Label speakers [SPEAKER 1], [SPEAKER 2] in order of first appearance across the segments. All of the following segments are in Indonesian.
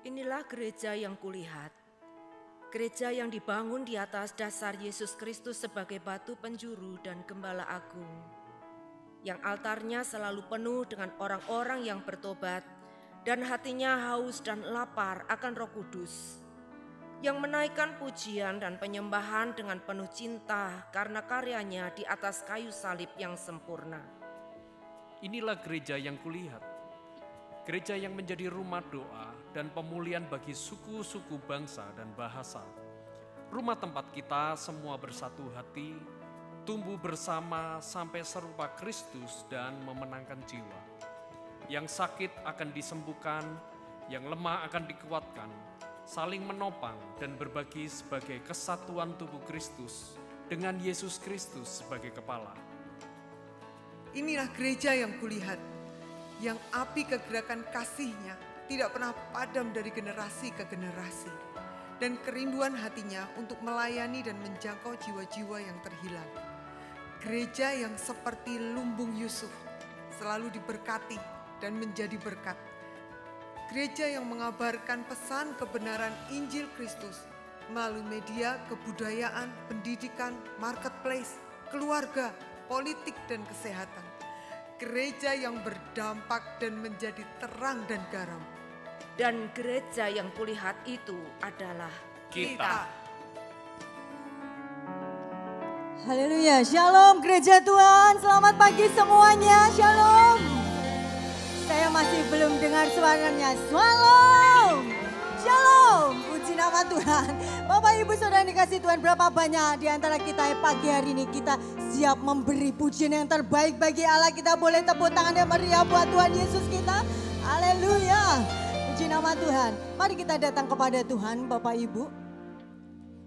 [SPEAKER 1] Inilah gereja yang kulihat, gereja yang dibangun di atas dasar Yesus Kristus sebagai batu penjuru dan gembala agung, yang altarnya selalu penuh dengan orang-orang yang bertobat dan hatinya haus dan lapar akan Roh Kudus, yang menaikkan pujian dan penyembahan dengan penuh cinta karena karyanya di atas kayu salib yang sempurna.
[SPEAKER 2] Inilah gereja yang kulihat, gereja yang menjadi rumah doa dan pemulihan bagi suku-suku bangsa dan bahasa. Rumah tempat kita semua bersatu hati, tumbuh bersama sampai serupa Kristus dan memenangkan jiwa. Yang sakit akan disembuhkan, yang lemah akan dikuatkan, saling menopang dan berbagi sebagai kesatuan tubuh Kristus dengan Yesus Kristus sebagai kepala.
[SPEAKER 3] Inilah gereja yang kulihat, yang api kegerakan kasih-Nya tidak pernah padam dari generasi ke generasi, dan kerinduan hatinya untuk melayani dan menjangkau jiwa-jiwa yang terhilang. Gereja yang seperti lumbung Yusuf selalu diberkati dan menjadi berkat. Gereja yang mengabarkan pesan kebenaran Injil Kristus melalui media kebudayaan, pendidikan, marketplace, keluarga, politik, dan kesehatan. Gereja yang berdampak dan menjadi terang dan garam.
[SPEAKER 1] Dan gereja yang kulihat itu adalah kita.
[SPEAKER 4] Haleluya, shalom gereja Tuhan, selamat pagi semuanya, shalom. Saya masih belum dengar suaranya, shalom, shalom, puji nama Tuhan. Bapak Ibu Saudara dikasih Tuhan, berapa banyak di antara kita pagi hari ini kita siap memberi pujian yang terbaik bagi Allah. Kita boleh tepuk tangan yang meriah buat Tuhan Yesus kita, haleluya. Puji nama Tuhan. Mari kita datang kepada Tuhan, Bapak Ibu.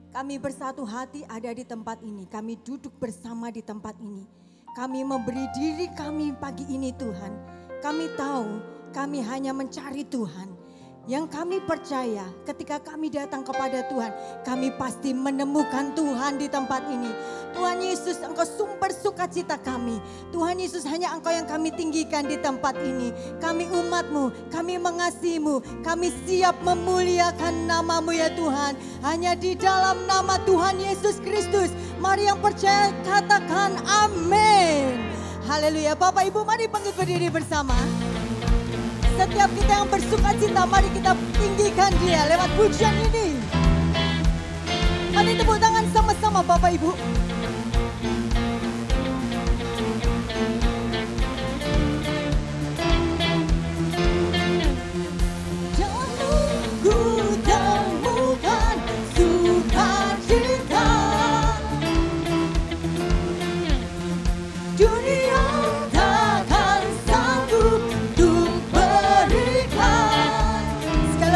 [SPEAKER 4] Kami bersatu hati ada di tempat ini. Kami duduk bersama di tempat ini. Kami memberi diri kami pagi ini Tuhan. Kami tahu kami hanya mencari Tuhan. Yang kami percaya ketika kami datang kepada Tuhan, kami pasti menemukan Tuhan di tempat ini. Tuhan Yesus, Engkau sumber sukacita kami. Tuhan Yesus, hanya Engkau yang kami tinggikan di tempat ini. Kami umat-Mu, kami mengasihi-Mu, kami siap memuliakan nama-Mu ya Tuhan. Hanya di dalam nama Tuhan Yesus Kristus, mari yang percaya katakan amin. Haleluya. Bapak Ibu, mari bangkit berdiri bersama. Setiap kita yang bersuka cita, mari kita tinggikan Dia lewat pujian ini. Mari tepuk tangan sama-sama Bapak Ibu.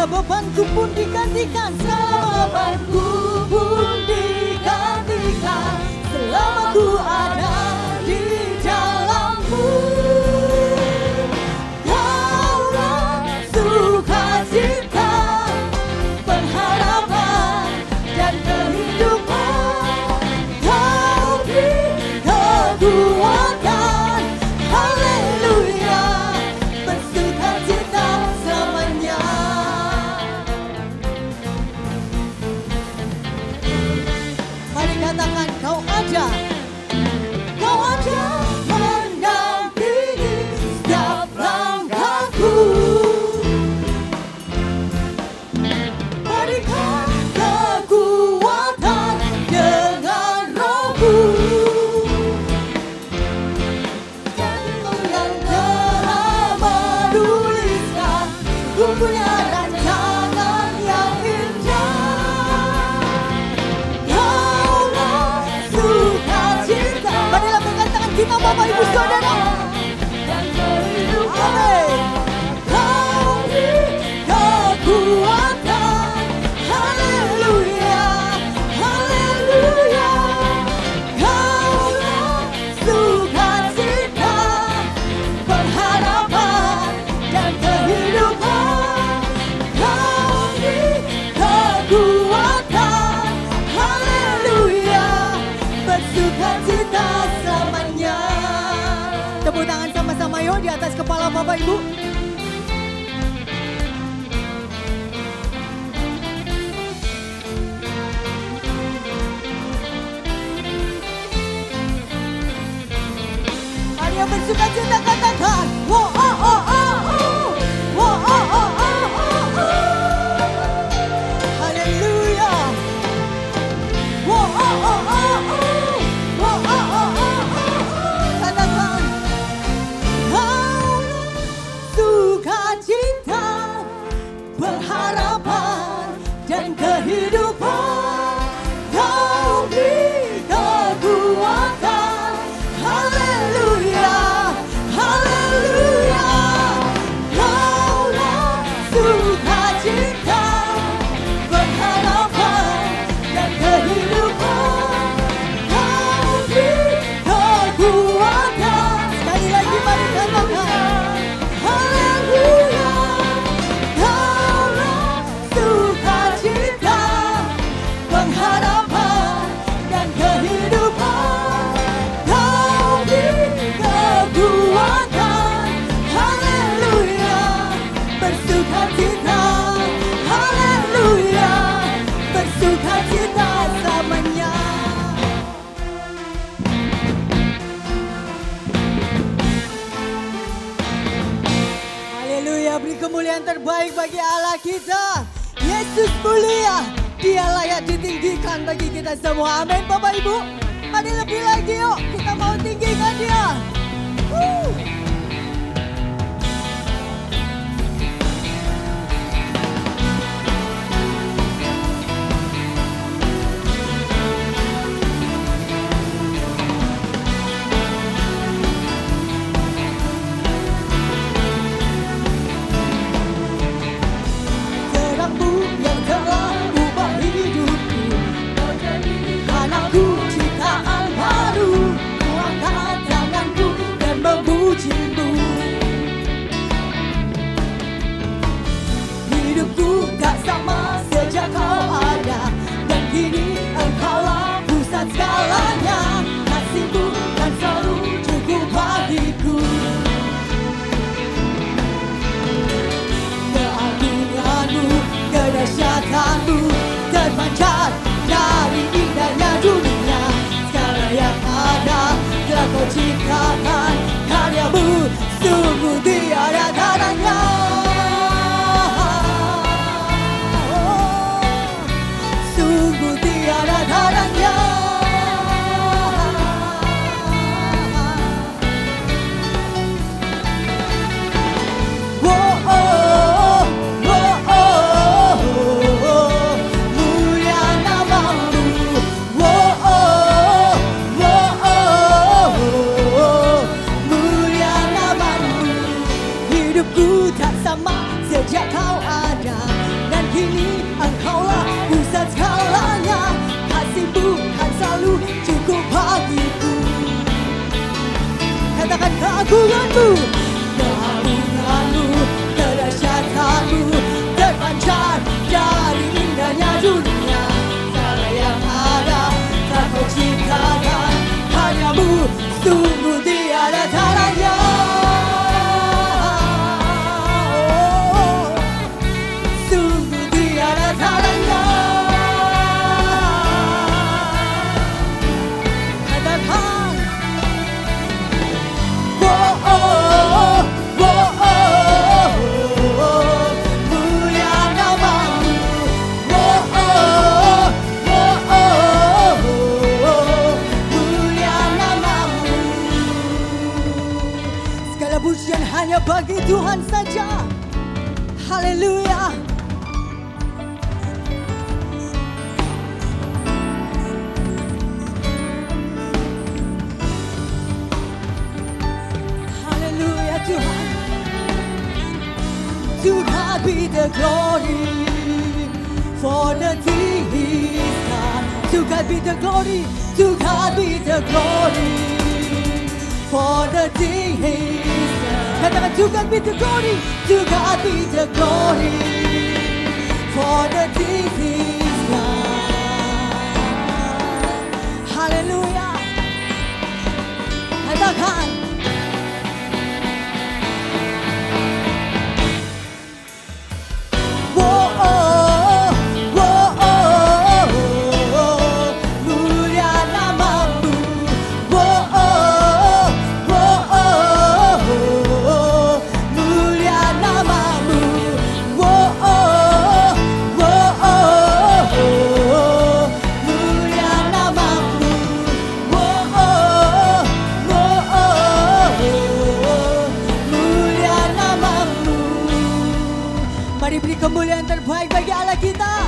[SPEAKER 4] Bebanku pun digantikan, bebanku pun digantikan, selama ku ada di dalam-Mu. Kaulah sukacita, pengharapan dan kehidupan. Kau beri kekuatan, haleluya, bersukacita selamanya. Katakan kau ada mendampingi setiap langkahku. Berikan kekuatan dengan Roh-Mu. Jangan yang telah menuliskan, ku punya rancangan yang indah. Kita Bapak Ibu Saudara dan amin. Kau beri kekuatan, haleluya, haleluya. Kaulah sukacita, pengharapan dan kehidupan. Kau beri kekuatan, haleluya, bersukacita selamanya. Tepuk tangan sama-sama yuk di atas kepala Bapak Ibu. pengharapan dan kehidupan. Kau beri kekuatan. Haleluya, haleluya. Kaulah sukacita, pengharapan dan kehidupan. Kau beri kekuatan. Sekali lagi mari katakan, haleluya. Kaulah sukacita, pengharapan dan kehidupan. Kau beri kekuatan. Haleluya, bersukacita. Haleluya, bersukacita selamanya. Haleluya, beri kemuliaan terbaik bagi Allah kita. Yesus mulia, Dia layak ditinggikan bagi kita semua. Amin Bapak Ibu. Mari lebih lagi yuk, kita mau tinggikan Dia. Terangmu yang telah ubah hidupku, anakku ciptaan baru. Ku angkat tanganku dan memujimu. Hidupku tak sama sejak kau ada, dan kini engkaulah pusat segalanya. Kasihmu kan selalu cukup bagiku. Keagunganmu, kedahsyatanmu terpancar dari indahnya dunia. Segala yang ada telah kau ciptakan, karyamu sungguh tiada tandanya. Sungguh tiada tandanya. Mulia namamu. Mulia namamu. Hidupku tak sama sejak kau ada, dan kini engkaulah pusat segalanya. Kasihmu kan selalu cukup bagiku. Katakan keagunganmu. Keagunganmu, kedahsyatanmu terpancar dari indahnya dunia. Segala yang ada telah kau ciptakan, karyamu sungguh tiada tandanya. Sungguh tiada tandanya. Katakan, mulia namamu. Mulia namamu. Segala pujian hanya bagi Tuhan saja. Haleluya. Haleluya Tuhan. To God be the glory for the things He's done. To God be the glory. To God be the glory for the things He's done. Katakan, to God be the glory. To God be the glory for the things He's done. Haleluya. Katakan, mulia namamu. Mulia namamu. kemuliaan terbaik bagi Allah kita.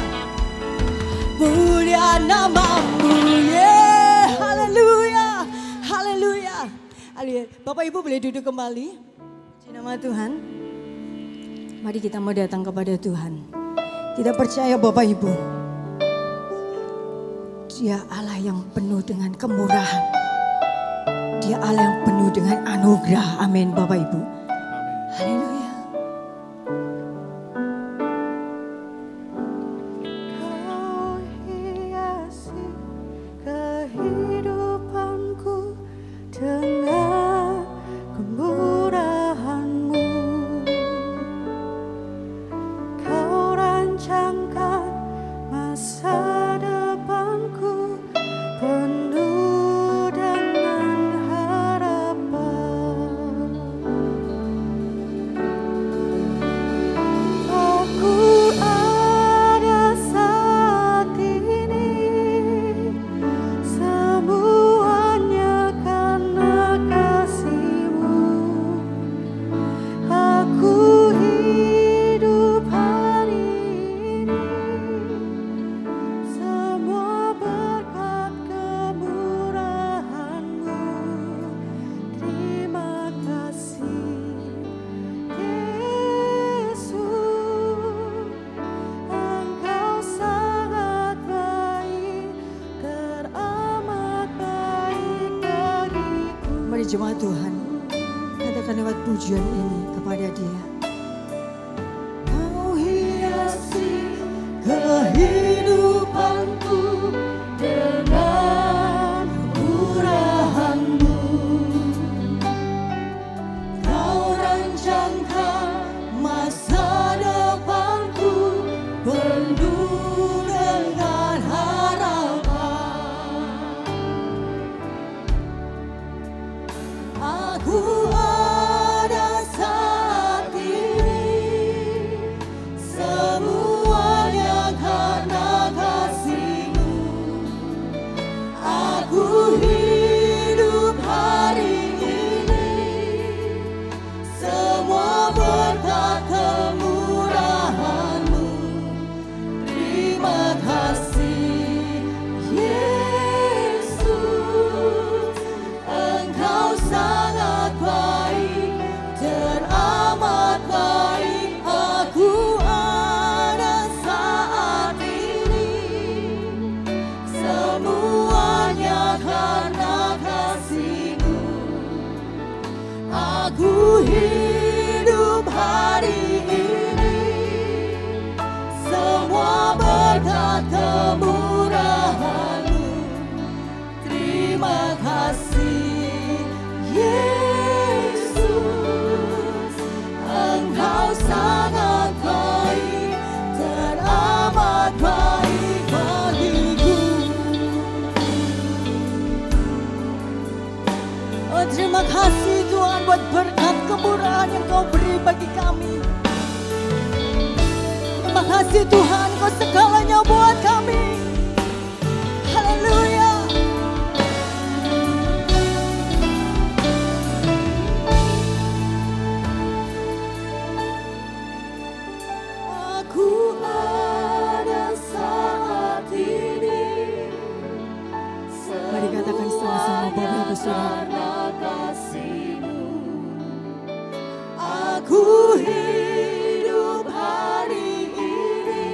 [SPEAKER 4] Mulia namamu, yeah. Haleluya, haleluya. Bapak Ibu boleh duduk kembali. Di nama Tuhan, mari kita mau datang kepada Tuhan. Kita percaya Bapak Ibu, Dia Allah yang penuh dengan kemurahan. Dia Allah yang penuh dengan anugerah. Amin Bapak Ibu. Haleluya.
[SPEAKER 5] Kau hiasi kehidupanku dengan kemurahan-Mu. Kau rancangkan masa depanku penuh dengan harapan. Aku ada saat ini, semuanya karena kasih-Mu. Aku hidup hari ini, semua berkat kemurahan-Mu. Terima kasih Yesus, Engkau sangat baik, teramat baik bagiku.
[SPEAKER 4] Mari jemaat Tuhan, katakan lewat pujian ini kepada Dia. Kau hiasi kehidupanku dengan kemurahan-Mu. Kau rancangkan masa depanku penuh dengan harapan. Aku ada saat ini, semuanya karena kasih-Mu. Aku hidup hari ini, semua berkat kemurahan-Mu. Terima kasih Yesus, Engkau sangat baik, teramat baik. Aku ada saat ini, semuanya karena kasih-Mu. Aku hidup hari ini, semua berkat kemurahan-Mu. Terima kasih Yesus, Engkau sangat baik, teramat baik bagiku. Oh, terima kasih Tuhan buat berkat kemurahan yang Kau beri bagi kami. Terima kasih Tuhan, Kau segalanya buat kami. Haleluya. Aku ada saat ini, mari katakan sama-sama Bapak Ibu Saudara. Aku hidup hari ini,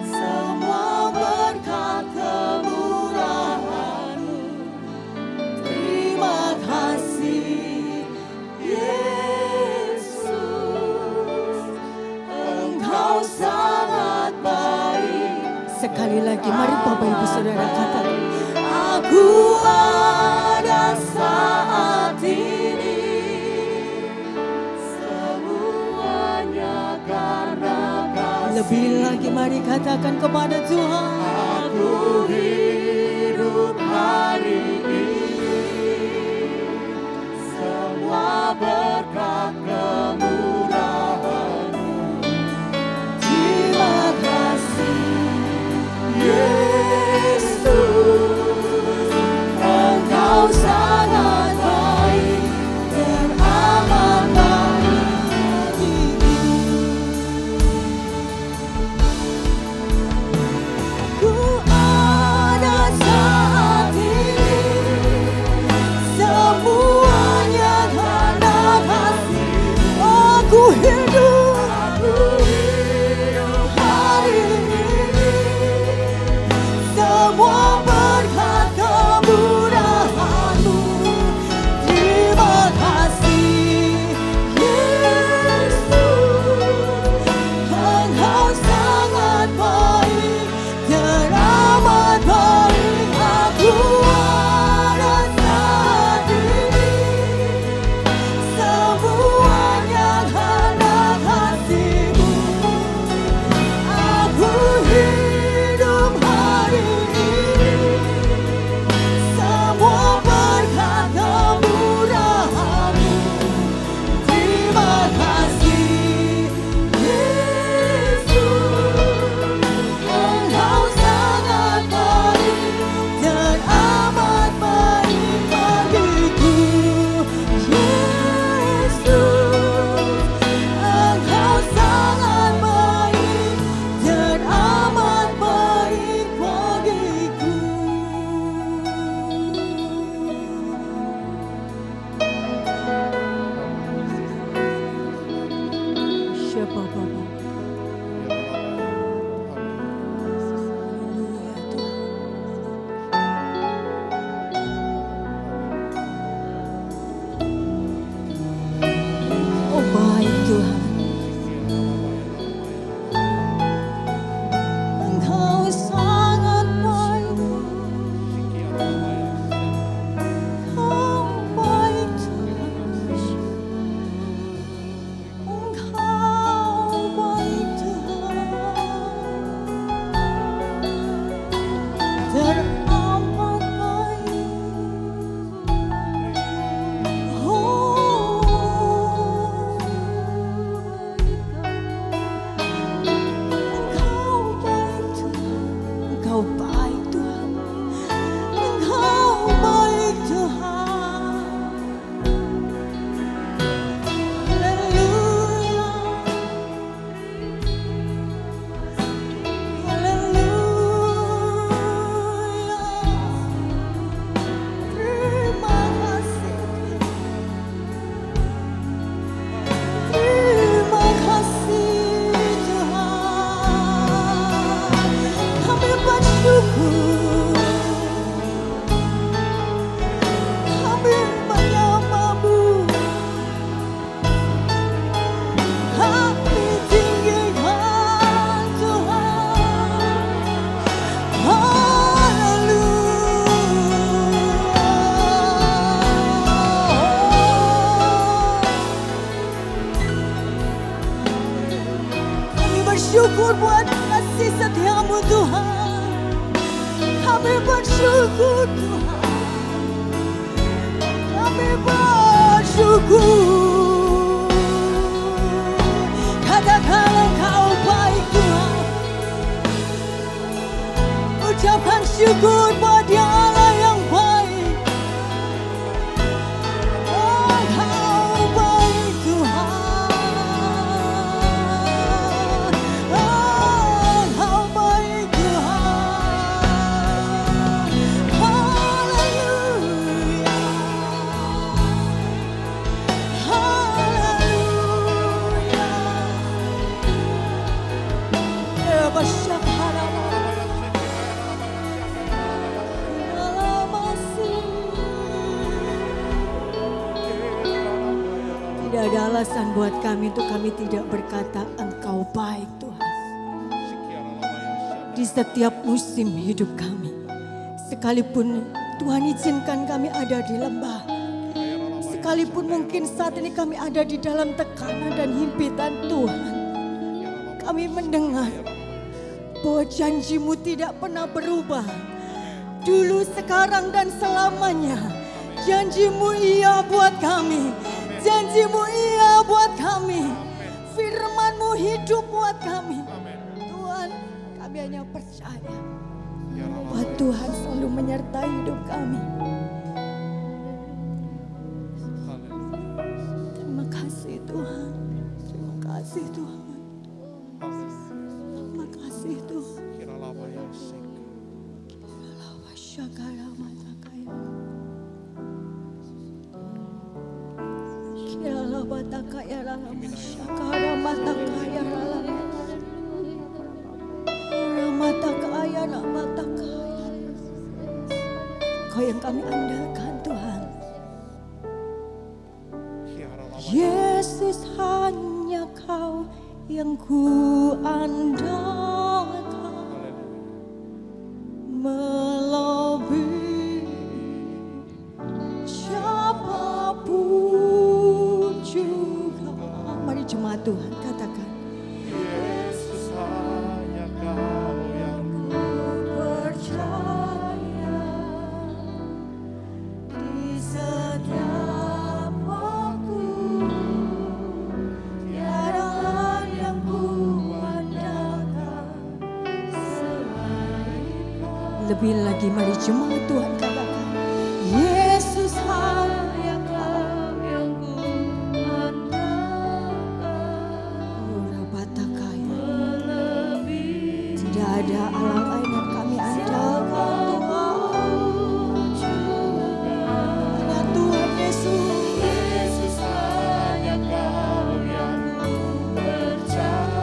[SPEAKER 4] semua berkat kemurahan-Mu. Terima kasih Yesus, Engkau sangat baik. Sekali lagi mari Bapak Ibu Saudara katakan, aku ada saat ini, semuanya karena kasih. Lebih lagi mari katakan kepada Tuhan, aku hidup hari ini, semua berkat kemurahan-Mu. Terima kasih Yesus, Engkau sangat baik, teramat baik bagiku. Oh baik Tuhan. Engkau sangat baik. Engkau baik Tuhan. Engkau baik Tuhan. Teramat baik. Engkau baik Tuhan, Engkau baik Tuhan. Haleluya, haleluya. Terima kasih, terima kasih Tuhan. Kami bersyukur, kami menyembahmu, kami tinggikan Tuhan. Haleluya. Kami bersyukur buat kasih setiamu Tuhan. Kami bersyukur Tuhan. Kami bersyukur. Katakan Engkau baik Tuhan. Ucapkan syukur buat Dia Allah yang baik. Engkau baik Tuhan. Engkau baik Tuhan. Haleluya. Haleluya. Ya basyakara. Tidak ada alasan buat kami untuk kami tidak berkata Engkau baik Tuhan. Di setiap musim hidup kami, sekalipun Tuhan izinkan kami ada di lembah, sekalipun mungkin saat ini kami ada di dalam tekanan dan himpitan Tuhan, kami mendengar bahwa janji-Mu tidak pernah berubah. Dulu, sekarang, dan selamanya. Janji-Mu iya buat kami. Janji-Mu iya buat kami. Firman-Mu hidup buat kami. Tuhan, kami hanya percaya bahwa Tuhan selalu menyertai hidup kami. Terima kasih Tuhan. Terima kasih Tuhan. Terima kasih Tuhan. Syakara matakaya. Kirala batakaya rala syakara matakaya rala. Ramatakaya ramatakaya. Kau yang kami andalkan Tuhan. Yesus, hanya Kau yang ku andalkan. Melebihi siapapun juga. Mari jemaat Tuhan katakan.
[SPEAKER 5] Yesus, hanya Kau yang ku
[SPEAKER 4] Percaya di setiap waktu. Tiada lain yang ku andalkan selain Kau. Lebih lagi mari jemaat Tuhan katakan. Yesus, hanya Kau yang ku andalkan. Tidak ada Allah lain yang kami andalkan Tuhan. Hanya Tuhan Yesus.
[SPEAKER 5] Yesus, hanya Kau yang ku percaya.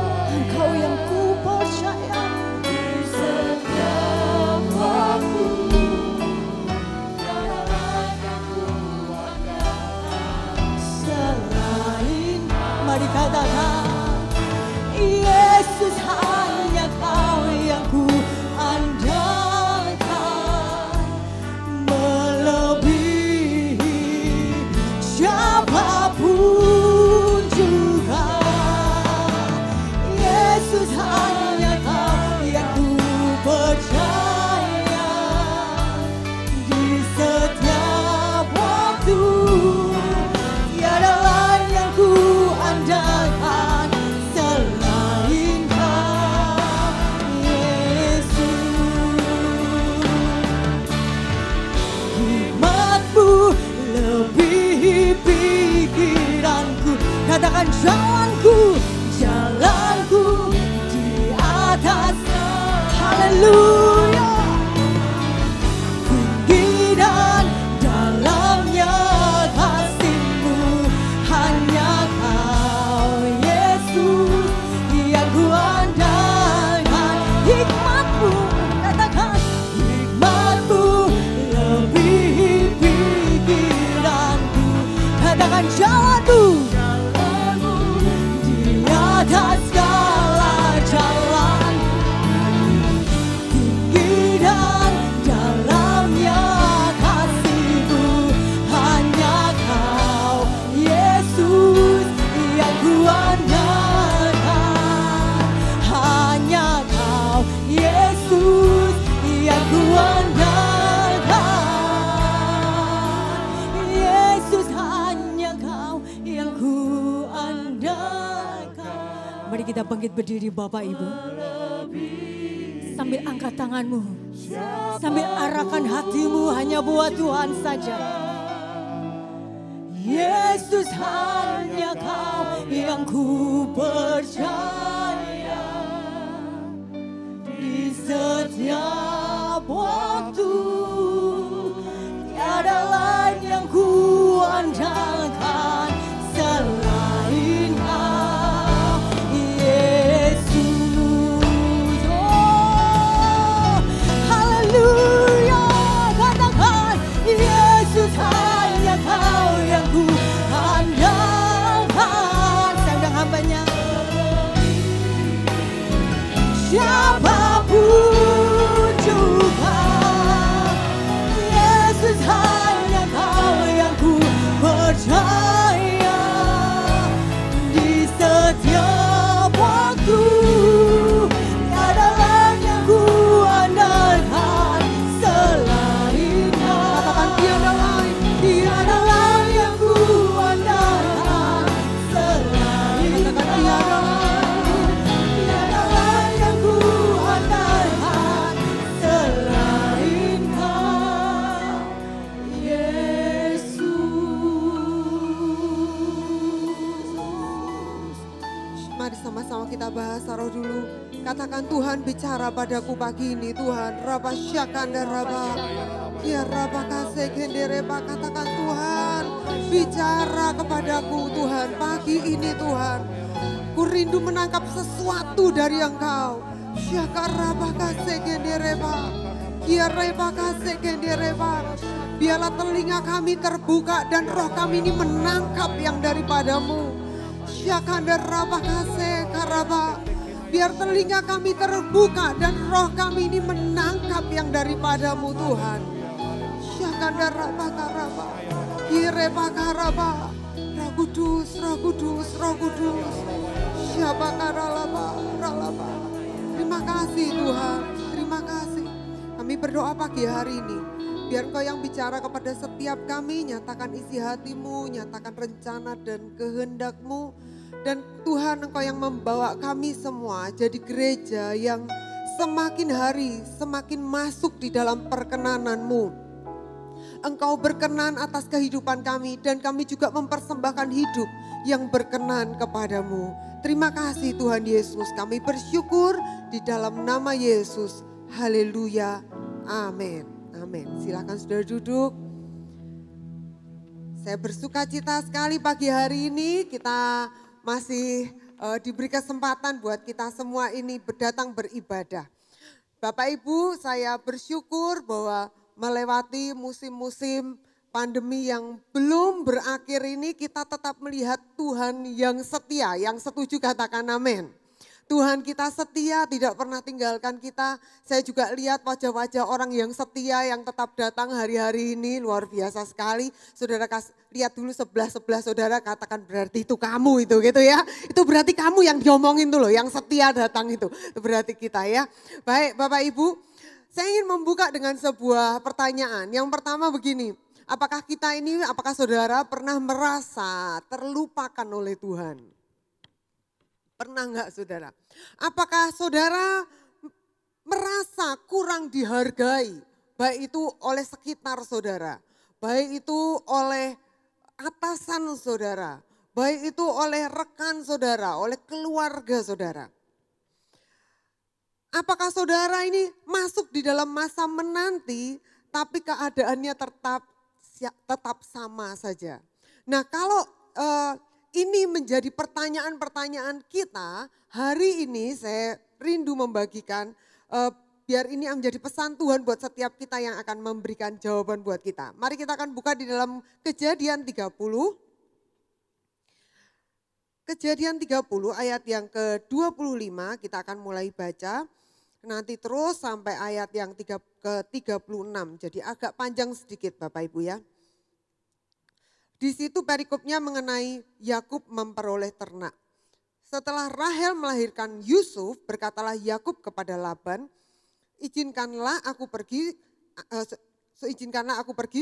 [SPEAKER 4] kita bangkit berdiri Bapak Ibu. Sambil angkat tanganmu. Sambil arahkan hatimu hanya buat Tuhan saja. Yesus hanya Kau yang ku percaya. Di setiap waktu tiada lain yang ku andalkan selain Kau, Yesus. Oh, haleluya, katakan Yesus hanya Kau yang ku andalkan. Saya undang hambanya. Siapapun juga, Yesus hanya Kau yang ku percaya. Di setiap waktu tiada lain yang ku andalkan selain Kau. Katakan tiada lain yang ku andalkan selain Kau. Katakan tiada lain yang ku andalkan selain Kau, Yesus.
[SPEAKER 3] Mari sama-sama kita bahasa roh dulu. Katakan Tuhan bicara padaku pagi ini Tuhan. Raba syakanda raba. Ya raba kasih gendereba. Katakan Tuhan bicara kepadaku Tuhan pagi ini Tuhan. Ku rindu menangkap sesuatu dari Engkau. Syakaraba kasih gendereba. Ya reba kasih gendereba. Biarlah telinga kami terbuka dan roh kami ini menangkap yang daripadamu. Syakanda raba kasih karaba. Biar telinga kami terbuka dan roh kami ini menangkap yang daripadamu Tuhan. Syakanda raba karaba. Kireba karaba. Roh Kudus, Roh Kudus, Roh Kudus. Syabakaralaba, ralaba. Terima kasih Tuhan, terima kasih. Kami berdoa pagi hari ini. Biar Engkau yang bicara kepada setiap kami, nyatakan isi hatimu, nyatakan rencana dan kehendak-Mu. Dan Tuhan Engkau yang membawa kami semua jadi gereja yang semakin hari semakin masuk di dalam perkenanan-Mu. Engkau berkenan atas kehidupan kami dan kami juga mempersembahkan hidup yang berkenan kepadamu. Terima kasih Tuhan Yesus, kami bersyukur di dalam nama Yesus. Haleluya, amin. Amin. Silakan saudara duduk. Saya bersuka cita sekali pagi hari ini kita masih diberi kesempatan buat kita semua ini datang beribadah. Bapak Ibu, saya bersyukur bahwa melewati musim-musim pandemi yang belum berakhir ini kita tetap melihat Tuhan yang setia. Yang setuju katakan amin. Tuhan kita setia, tidak pernah tinggalkan kita. Saya juga lihat wajah-wajah orang yang setia yang tetap datang hari-hari ini, luar biasa sekali. Saudara lihat dulu sebelah saudara, katakan berarti itu kamu itu gitu ya. Itu berarti kamu yang diomongin tuh loh, yang setia datang itu berarti kita ya. Baik Bapak Ibu, saya ingin membuka dengan sebuah pertanyaan. Yang pertama begini, apakah saudara pernah merasa terlupakan oleh Tuhan? Pernah enggak saudara? Apakah saudara merasa kurang dihargai? Baik itu oleh sekitar saudara, baik itu oleh atasan saudara, baik itu oleh rekan saudara, oleh keluarga saudara. Apakah saudara ini masuk di dalam masa menanti tapi keadaannya tetap sama saja? Nah kalau ini menjadi pertanyaan-pertanyaan kita, hari ini saya rindu membagikan biar ini menjadi pesan Tuhan buat setiap kita yang akan memberikan jawaban buat kita. Mari kita akan buka di dalam Kejadian 30. Kejadian 30 ayat yang ke-25 kita akan mulai baca. Nanti terus sampai ayat yang ke-36. Jadi agak panjang sedikit Bapak Ibu ya. Di situ perikopnya mengenai Yakub memperoleh ternak. Setelah Rahel melahirkan Yusuf, berkatalah Yakub kepada Laban, izinkanlah aku pergi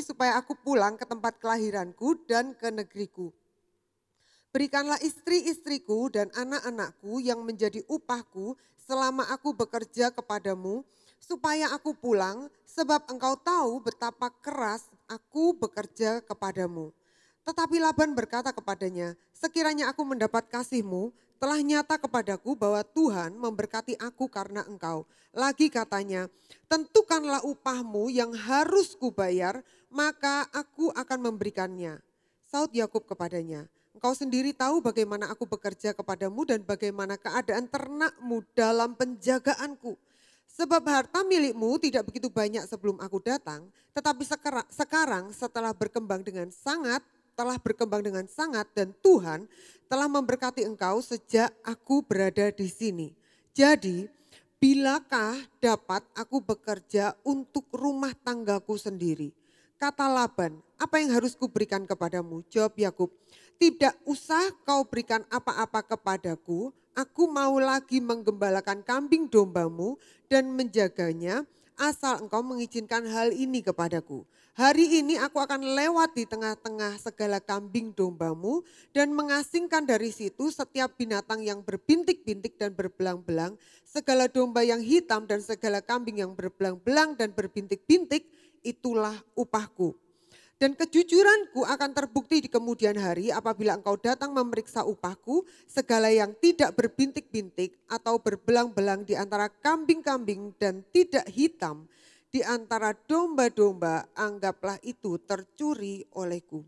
[SPEAKER 3] supaya aku pulang ke tempat kelahiranku dan ke negeriku.
[SPEAKER 6] Berikanlah istri-istriku dan anak-anakku yang menjadi upahku selama aku bekerja kepadamu, supaya aku pulang, sebab engkau tahu betapa keras aku bekerja kepadamu. Tetapi Laban berkata kepadanya, sekiranya aku mendapat kasihmu, telah nyata kepadaku bahwa Tuhan memberkati aku karena engkau. Lagi katanya, tentukanlah upahmu yang harus kubayar, maka aku akan memberikannya. Saud Yakub kepadanya, engkau sendiri tahu bagaimana aku bekerja kepadamu dan bagaimana keadaan ternakmu dalam penjagaanku. Sebab harta milikmu tidak begitu banyak sebelum aku datang, tetapi sekarang telah berkembang dengan sangat dan Tuhan telah memberkati engkau sejak aku berada di sini. Jadi, bilakah dapat aku bekerja untuk rumah tanggaku sendiri? Kata Laban, apa yang harus kuberikan kepadamu? Jawab Yakub, tidak usah kau berikan apa-apa kepadaku, aku mau lagi menggembalakan kambing dombamu dan menjaganya, asal engkau mengizinkan hal ini kepadaku. Hari ini aku akan lewat di tengah-tengah segala kambing dombamu dan mengasingkan dari situ setiap binatang yang berbintik-bintik dan berbelang-belang, segala domba yang hitam dan segala kambing yang berbelang-belang dan berbintik-bintik, itulah upahku. Dan kejujuranku akan terbukti di kemudian hari apabila engkau datang memeriksa upahku, segala yang tidak berbintik-bintik atau berbelang-belang di antara kambing-kambing dan tidak hitam di antara domba-domba, anggaplah itu tercuri olehku.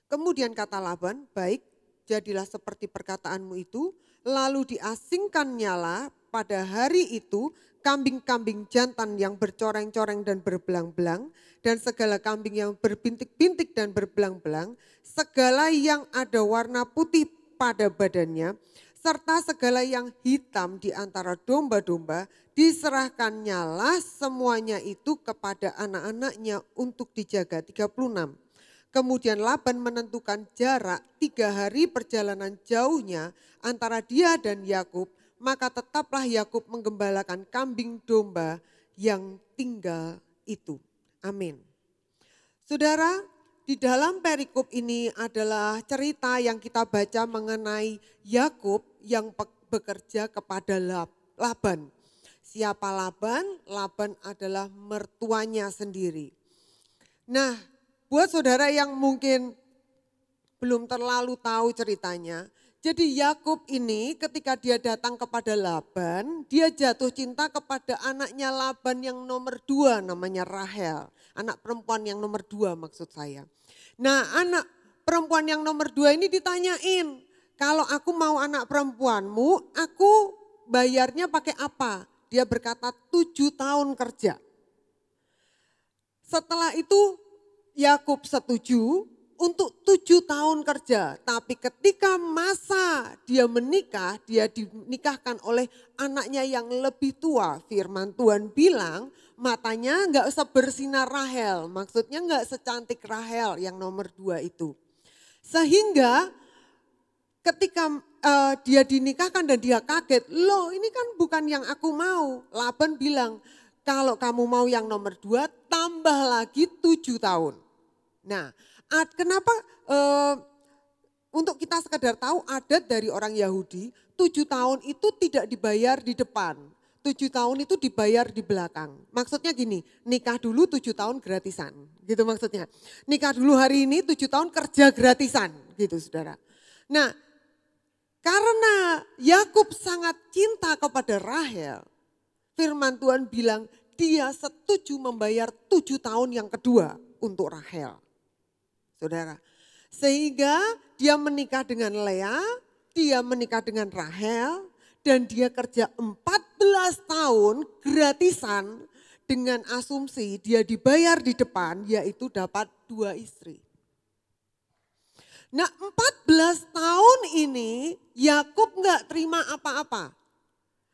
[SPEAKER 6] Kemudian kata Laban, baik, jadilah seperti perkataanmu itu, lalu diasingkannyalah pada hari itu kambing-kambing jantan yang bercoreng-coreng dan berbelang-belang, dan segala kambing yang berbintik-bintik dan berbelang-belang, segala yang ada warna putih pada badannya, serta segala yang hitam di antara domba-domba, diserahkannyalah semuanya itu kepada anak-anaknya untuk dijaga. 36. Kemudian Laban menentukan jarak 3 hari perjalanan jauhnya antara dia dan Yakub, maka tetaplah Yakub menggembalakan kambing domba yang tinggal itu. Amin. Saudara, di dalam perikop ini adalah cerita yang kita baca mengenai Yakub yang bekerja kepada Laban. Siapa Laban? Laban adalah mertuanya sendiri. Nah, buat saudara yang mungkin belum terlalu tahu ceritanya, jadi Yakub ini ketika dia datang kepada Laban, dia jatuh cinta kepada anaknya Laban yang nomor 2 namanya Rahel. Anak perempuan yang nomor 2 maksud saya. Nah, anak perempuan yang nomor 2 ini ditanyain, kalau aku mau anak perempuanmu, aku bayarnya pakai apa? Dia berkata 7 tahun kerja. Setelah itu Yakub setuju untuk 7 tahun kerja. Tapi ketika masa dia menikah, dia dinikahkan oleh anaknya yang lebih tua. Firman Tuhan bilang matanya enggak sebersinar Rahel. Maksudnya enggak secantik Rahel yang nomor 2 itu. Sehingga ketika dia dinikahkan dan dia kaget, loh ini kan bukan yang aku mau. Laban bilang, kalau kamu mau yang nomor 2 tambah lagi 7 tahun. Nah, kenapa untuk kita sekedar tahu adat dari orang Yahudi, 7 tahun itu tidak dibayar di depan. 7 tahun itu dibayar di belakang. Maksudnya gini, nikah dulu 7 tahun gratisan. Gitu maksudnya. Nikah dulu hari ini 7 tahun kerja gratisan. Gitu saudara. Nah, karena Yakub sangat cinta kepada Rahel, firman Tuhan bilang dia setuju membayar 7 tahun yang kedua untuk Rahel. Saudara, sehingga dia menikah dengan Lea, dia menikah dengan Rahel, dan dia kerja 14 tahun gratisan dengan asumsi dia dibayar di depan, yaitu dapat 2 istri. Nah 14 tahun ini Yakub gak terima apa-apa.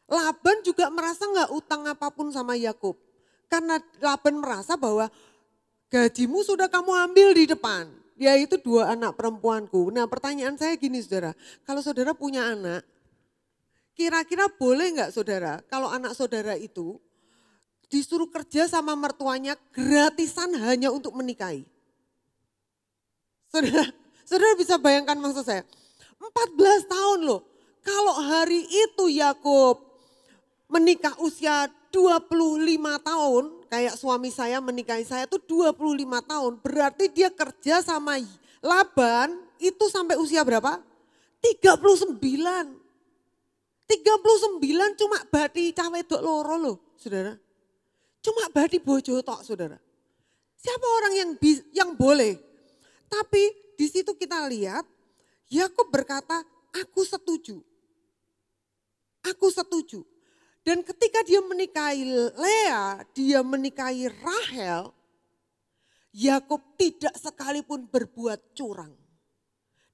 [SPEAKER 6] Laban juga merasa gak utang apapun sama Yakub. Karena Laban merasa bahwa gajimu sudah kamu ambil di depan. Yaitu 2 anak perempuanku. Nah pertanyaan saya gini saudara. Kalau saudara punya anak, kira-kira boleh gak saudara kalau anak saudara itu disuruh kerja sama mertuanya gratisan hanya untuk menikahi? Saudara bisa bayangkan maksud saya, 14 tahun loh. Kalau hari itu Yakub menikah usia 25 tahun, kayak suami saya menikahi saya tuh 25 tahun. Berarti dia kerja sama Laban itu sampai usia berapa? 39. 39 cuma badi cah wedok loro loh, saudara. Cuma badi bojo tok, saudara. Siapa orang yang boleh? Tapi di situ kita lihat Yakub berkata, aku setuju. Aku setuju. Dan ketika dia menikahi Lea, dia menikahi Rahel, Yakub tidak sekalipun berbuat curang.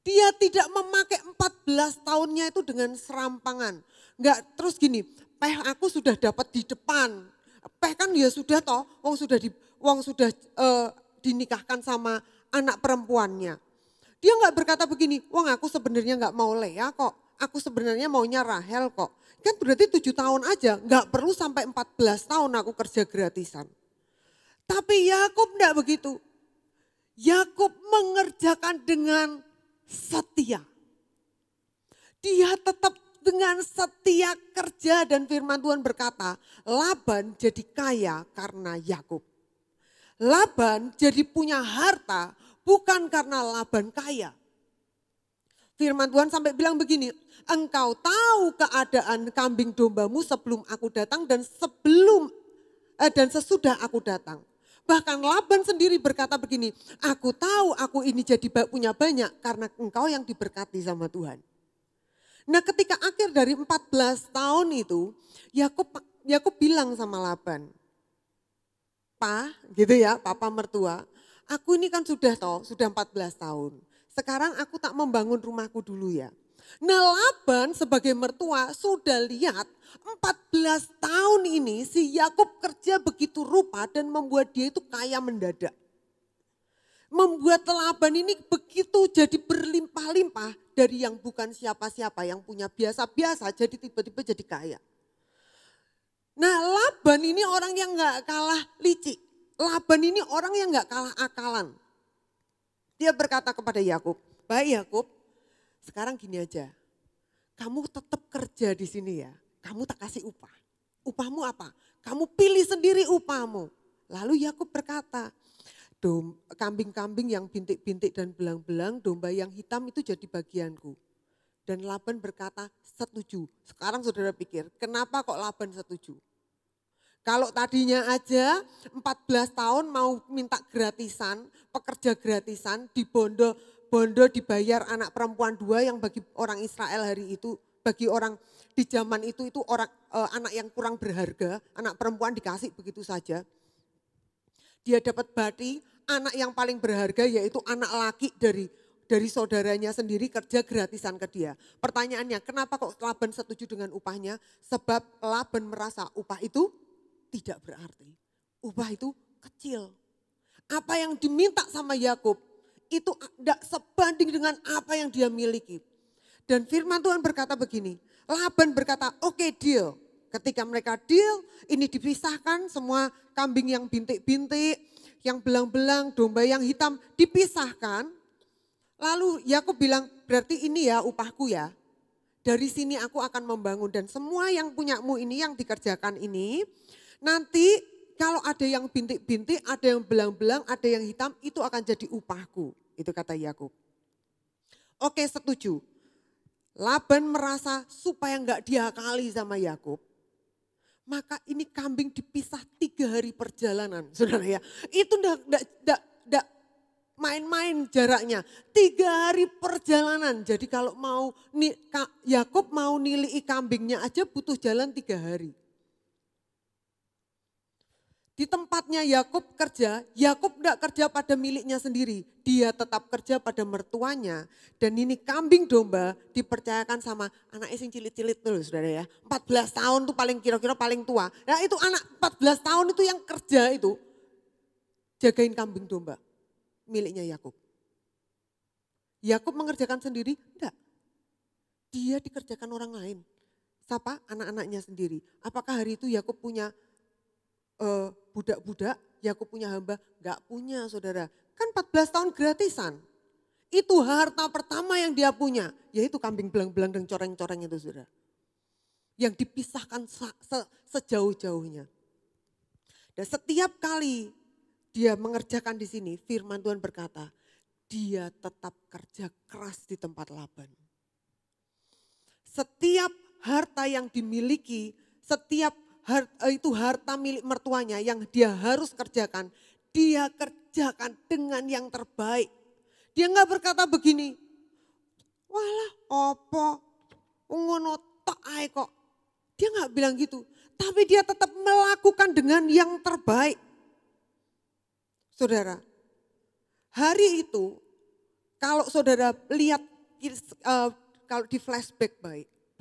[SPEAKER 6] Dia tidak memakai 14 tahunnya itu dengan serampangan. Enggak terus gini, aku sudah dapat di depan. Kan ya sudah toh, wong sudah dinikahkan sama anak perempuannya. Dia enggak berkata begini, aku sebenarnya enggak mau Lea kok. Aku sebenarnya maunya Rahel kok. Kan berarti 7 tahun aja, enggak perlu sampai 14 tahun aku kerja gratisan. Tapi Yakub enggak begitu. Yakub mengerjakan dengan setia. Dia tetap dengan setia kerja dan firman Tuhan berkata, Laban jadi kaya karena Yakub. Laban jadi punya harta bukan karena Laban kaya. Firman Tuhan sampai bilang begini, engkau tahu keadaan kambing dombamu sebelum aku datang dan sesudah aku datang. Bahkan Laban sendiri berkata begini, aku tahu aku ini jadi punya banyak karena engkau yang diberkati sama Tuhan. Nah ketika akhir dari 14 tahun itu, Yakub bilang sama Laban, gitu ya, papa mertua, aku ini kan sudah 14 tahun. Sekarang aku tak membangun rumahku dulu ya. Nah Laban sebagai mertua sudah lihat 14 tahun ini si Yakub kerja begitu rupa dan membuat dia itu kaya mendadak. Membuat Laban ini begitu jadi berlimpah-limpah dari yang bukan siapa-siapa, yang punya biasa-biasa jadi tiba-tiba jadi kaya. Nah Laban ini orang yang gak kalah licik. Laban ini orang yang gak kalah akalan. Dia berkata kepada Yakub, baik Yakub, sekarang gini aja, kamu tetap kerja di sini ya, kamu tak kasih upah. Upahmu apa? Kamu pilih sendiri upahmu. Lalu Yakub berkata, kambing-kambing yang bintik-bintik dan belang-belang, domba yang hitam itu jadi bagianku. Dan Laban berkata, setuju. Sekarang saudara pikir, kenapa kok Laban setuju? Kalau tadinya aja 14 tahun mau minta gratisan, pekerja gratisan, dibondo dibayar anak perempuan 2 yang bagi orang Israel hari itu, bagi orang di zaman itu orang anak yang kurang berharga, anak perempuan dikasih begitu saja. Dia dapat bati, anak yang paling berharga yaitu anak laki dari saudaranya sendiri kerja gratisan ke dia. Pertanyaannya, kenapa kok Laban setuju dengan upahnya? Sebab Laban merasa upah itu tidak berarti. Upah itu kecil. Apa yang diminta sama Yakub itu tidak sebanding dengan apa yang dia miliki. Dan firman Tuhan berkata begini, Laban berkata oke, deal. Ketika mereka deal, ini dipisahkan semua kambing yang bintik-bintik, yang belang-belang, domba yang hitam dipisahkan. Lalu Yakub bilang, berarti ini ya upahku ya. Dari sini aku akan membangun dan semua yang punyamu ini yang dikerjakan ini, nanti kalau ada yang bintik-bintik, ada yang belang-belang, ada yang hitam, itu akan jadi upahku. Itu kata Yakub. Oke, setuju. Laban merasa supaya enggak diakali sama Yakub. Maka ini kambing dipisah 3 hari perjalanan, saudara ya. Itu enggak main-main jaraknya. 3 hari perjalanan. Jadi kalau Yakub mau nilai kambingnya aja butuh jalan 3 hari. Di tempatnya Yakub kerja, Yakub tidak kerja pada miliknya sendiri. Dia tetap kerja pada mertuanya. Dan ini kambing domba dipercayakan sama anak sing cilit-cilit tuh saudara ya. 14 tahun tuh kira-kira paling tua. Nah itu anak 14 tahun itu yang kerja itu jagain kambing domba miliknya Yakub. Yakub mengerjakan sendiri? Enggak. Dia dikerjakan orang lain. Siapa? Anak-anaknya sendiri. Apakah hari itu Yakub punya budak-budak, Yakub punya hamba? Enggak punya saudara. Kan 14 tahun gratisan. Itu harta pertama yang dia punya, yaitu kambing belang-belang dan coreng-coreng itu saudara. Yang dipisahkan sejauh-jauhnya. Dan setiap kali dia mengerjakan di sini, firman Tuhan berkata, dia tetap kerja keras di tempat Laban. Setiap harta yang dimiliki, setiap harta milik mertuanya yang dia harus kerjakan, dia kerjakan dengan yang terbaik. Dia nggak berkata begini, walah opo, ngono tok ae kok. Dia nggak bilang gitu, tapi dia tetap melakukan dengan yang terbaik. Saudara, hari itu kalau saudara lihat, kalau di flashback